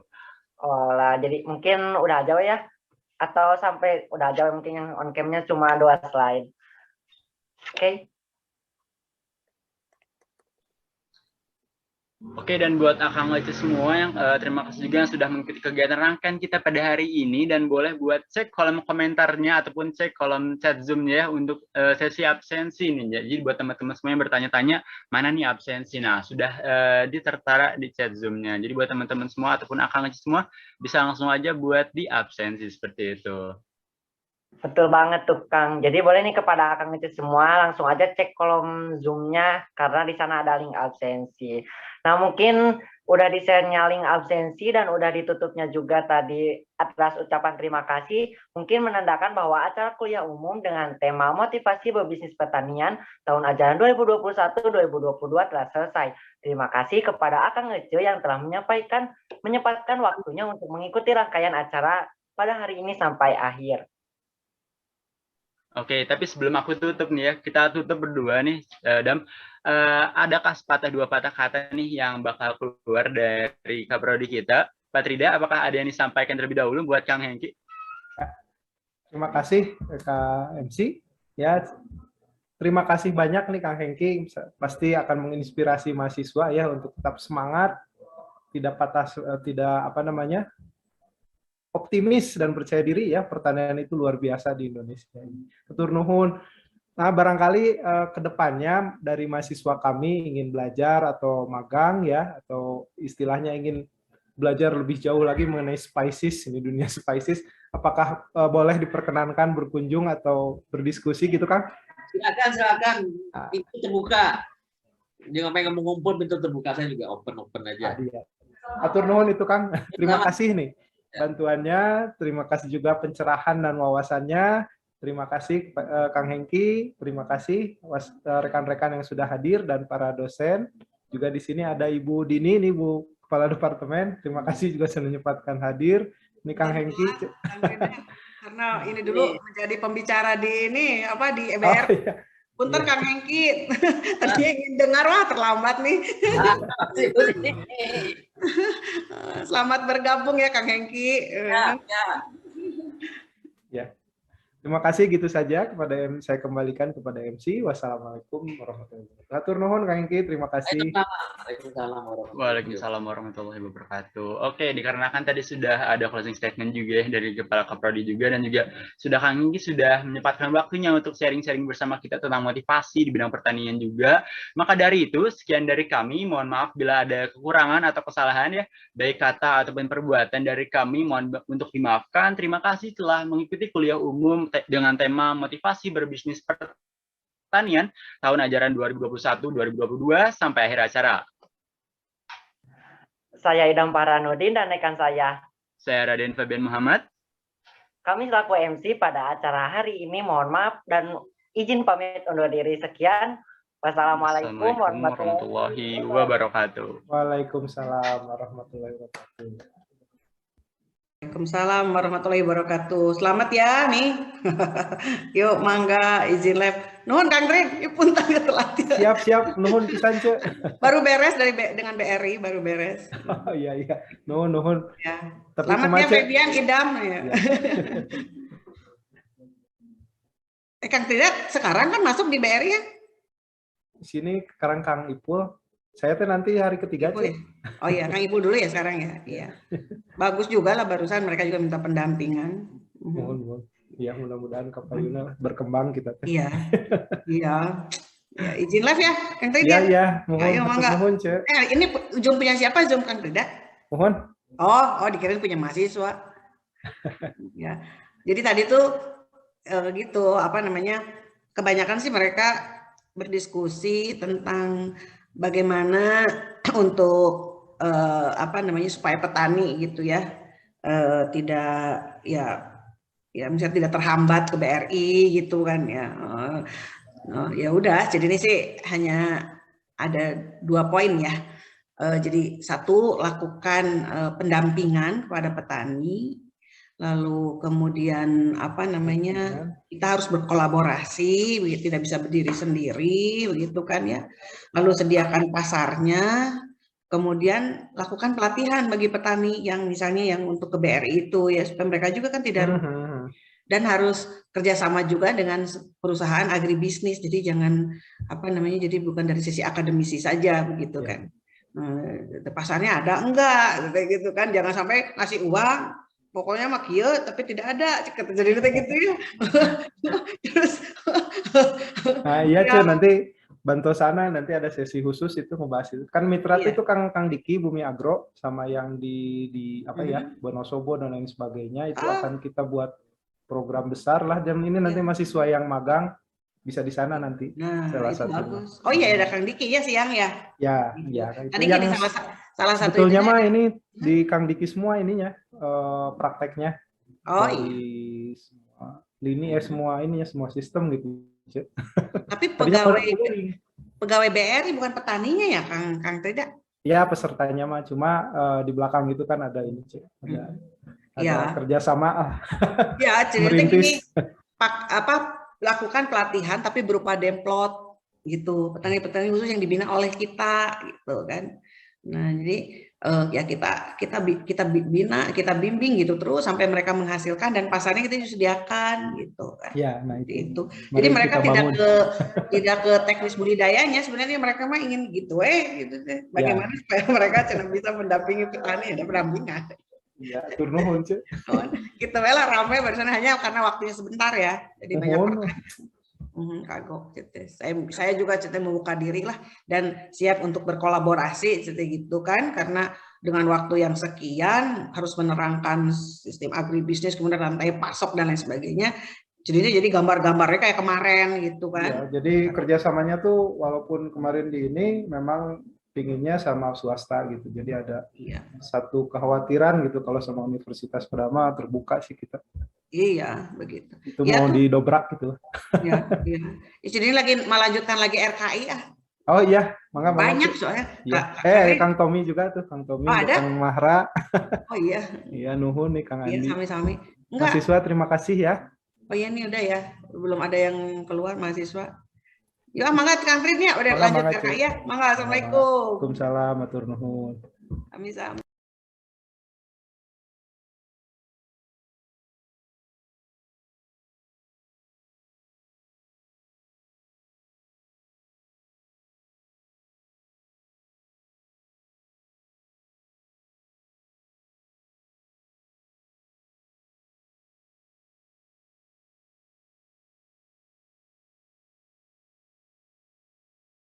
Oh lah, jadi mungkin udah aja ya? Atau sampai udah aja mungkin yang on cam-nya cuma 2 slide. Oke. Oke, dan buat Akang Lece semua yang terima kasih juga yang sudah mengikuti kegiatan rangkaian kita pada hari ini, dan boleh buat cek kolom komentarnya ataupun cek kolom chat Zoom ya untuk sesi absensi nih. Jadi buat teman-teman semua yang bertanya-tanya mana nih absensi, nah sudah ditertera di chat Zoom-nya. Jadi buat teman-teman semua ataupun Akang Lece semua bisa langsung aja buat di absensi seperti itu. Betul banget tuh Kang. Jadi boleh nih kepada Kang itu semua langsung aja cek kolom Zoom-nya karena di sana ada link absensi. Nah mungkin udah di-share-nya link absensi dan udah ditutupnya juga tadi atas ucapan terima kasih. Mungkin menandakan bahwa acara kuliah umum dengan tema motivasi berbisnis pertanian tahun ajaran 2021-2022 telah selesai. Terima kasih kepada Akang Ece yang telah menyempatkan waktunya untuk mengikuti rangkaian acara pada hari ini sampai akhir. Oke, tapi sebelum aku tutup nih ya, kita tutup berdua nih, Dam. Adakah sepatah dua patah kata nih yang bakal keluar dari Kaprodi kita? Pak Trida, apakah ada yang disampaikan terlebih dahulu buat Kang Hengki? Terima kasih Kak MC. Ya, terima kasih banyak nih Kang Hengki. Pasti akan menginspirasi mahasiswa ya untuk tetap semangat, tidak optimis dan percaya diri ya, pertanian itu luar biasa di Indonesia. Hatur nuhun. Nah, barangkali kedepannya dari mahasiswa kami ingin belajar atau magang ya, atau istilahnya ingin belajar lebih jauh lagi mengenai spices, ini dunia spices, apakah boleh diperkenankan berkunjung atau berdiskusi gitu Kang? Silakan. Pintu terbuka. Jangan pengen mengumpul, pintu terbuka, saya juga open aja. Hatur nuhun itu Kang. Terima kasih nih bantuannya, terima kasih juga pencerahan dan wawasannya. Terima kasih Kang Hengki, terima kasih rekan-rekan yang sudah hadir dan para dosen. Juga di sini ada Ibu Dini, ini Ibu Kepala Departemen. Terima kasih juga sudah menyempatkan hadir. Ini Kang Hengki. Karena ini dulu menjadi pembicara di EBR. Oh, iya. Punten Kang Hengki. Tadi ingin dengar, wah terlambat nih. Selamat bergabung ya Kang Hengki. Ya. Terima kasih, gitu saja saya kembalikan kepada MC. Wassalamualaikum warahmatullahi wabarakatuh. Hatur nuhun Kang Hengki, terima kasih. Waalaikumsalam warahmatullahi wabarakatuh. Oke, dikarenakan tadi sudah ada closing statement juga ya dari Kepala Kaprodi juga, dan juga sudah Kang Hengki sudah menyempatkan waktunya untuk sharing-sharing bersama kita tentang motivasi di bidang pertanian juga. Maka dari itu, sekian dari kami. Mohon maaf bila ada kekurangan atau kesalahan ya, baik kata ataupun perbuatan dari kami, mohon untuk dimaafkan. Terima kasih telah mengikuti kuliah umum dengan tema motivasi berbisnis pertanian tahun ajaran 2021-2022 sampai akhir acara. Saya Idam Paranudin dan rekan saya Raden Fabian Muhammad. Kami selaku MC pada acara hari ini mohon maaf dan izin pamit undur diri. Sekian. Wassalamualaikum warahmatullahi wabarakatuh. Waalaikumsalam warahmatullahi wabarakatuh. Waalaikumsalam warahmatullahi wabarakatuh. Selamat ya nih. Yuk mangga izin lab. Nuhun Kang Trin, yuk pun tangga telat. Siap, nuhun pisan Ce. Baru beres dengan BRI, baru beres. Oh iya. Nuhun. Ya. Tapi selamat ya Febian, Idam ya. Kang Trin sekarang kan masuk di BRI ya? Di sini sekarang Kang Ipul. Saya tuh nanti hari ketiga ya? Oh iya, Kang Ipul dulu ya sekarang ya. Iya. Bagus juga lah, barusan mereka juga minta pendampingan. Mohon. Ya mudah-mudahan Kapayuna berkembang kita. Iya. Ya, izin live ya, Kang Trida. Iya. Mohon Ce. Ini Zoom punya siapa Zoom Kang Trida? Mohon. Oh, dikirain punya mahasiswa. Ya. Jadi tadi tuh gitu, kebanyakan sih mereka berdiskusi tentang bagaimana untuk supaya petani gitu ya tidak misalnya tidak terhambat ke BRI gitu kan ya. Ya udah, jadi ini sih hanya ada 2 poin ya. Jadi satu, lakukan pendampingan kepada petani, lalu kemudian kita harus berkolaborasi, tidak bisa berdiri sendiri, begitu kan ya. Lalu sediakan pasarnya, kemudian lakukan pelatihan bagi petani yang misalnya yang untuk ke BRI itu ya, supaya mereka juga kan tidak dan harus kerjasama juga dengan perusahaan agribisnis. Jadi jangan jadi bukan dari sisi akademisi saja begitu kan. Pasarnya ada enggak gitu kan, jangan sampai ngasih uang pokoknya mah kieu tapi tidak ada jadi gitu ya. Terus nah iya cuy, nanti Bantosana nanti ada sesi khusus itu ngebahas itu kan mitra itu Kang Diki Bumi Agro sama yang di Wonosobo dan lain sebagainya itu akan kita buat program besar lah, dan ini nanti mahasiswa yang magang bisa di sana nanti. Nah, salah itu satu. bagus. Oh iya, ada Kang Diki ya siang ya. Ya. Tadi yang salah satu sebetulnya mah ini di Kang Diki semua ininya prakteknya. Oh dari iya. Semua lini semua ininya semua sistem gitu. Tapi pegawai BRI bukan petaninya ya Kang tidak? Ya pesertanya mah cuma di belakang itu kan ada ini ada kerjasama Ya cerita gini lakukan pelatihan tapi berupa demplot gitu, petani-petani khusus yang dibina oleh kita gitu kan. Nah jadi ya kita bina, kita bimbing gitu terus sampai mereka menghasilkan dan pasarnya kita sediakan gitu kan. Ya, nah itu. Jadi mereka tidak ke teknis budidayanya, sebenarnya mereka mah ingin gitu gitu deh. Bagaimana supaya mereka bisa mendampingi petani, ada pendampingan. Iya, turnuhun cuy. Kita lah ramai barusan hanya karena waktunya sebentar ya. Jadi banyak kagok gitu. Saya juga membuka diri lah dan siap untuk berkolaborasi gitu kan, karena dengan waktu yang sekian harus menerangkan sistem agribisnis, kemudian rantai pasok dan lain sebagainya. Jadi gambar-gambarnya kayak kemarin gitu kan. Ya, jadi kerjasamanya tuh walaupun kemarin di ini memang pinginnya sama swasta gitu, jadi ada satu kekhawatiran gitu kalau sama Universitas Pradama terbuka sih kita. Iya begitu. Itu mau didobrak gitu. Iya. Jadi lagi melanjutkan lagi RKI ya. Oh iya, mangga banyak soalnya. Ya. Kang Tommy juga tuh, Kang Tommy, Kang Mahra. Oh iya. Iya nuhun nih Kang Andi. Iya sami-sami. Mahasiswa terima kasih ya. Oh iya nih udah ya, belum ada yang keluar mahasiswa. Ya, mangga Kang Trin ya, udah lanjut RKI ya. Mangga, assalamualaikum. Waalaikumsalam, matur nuhun. Sami-sami.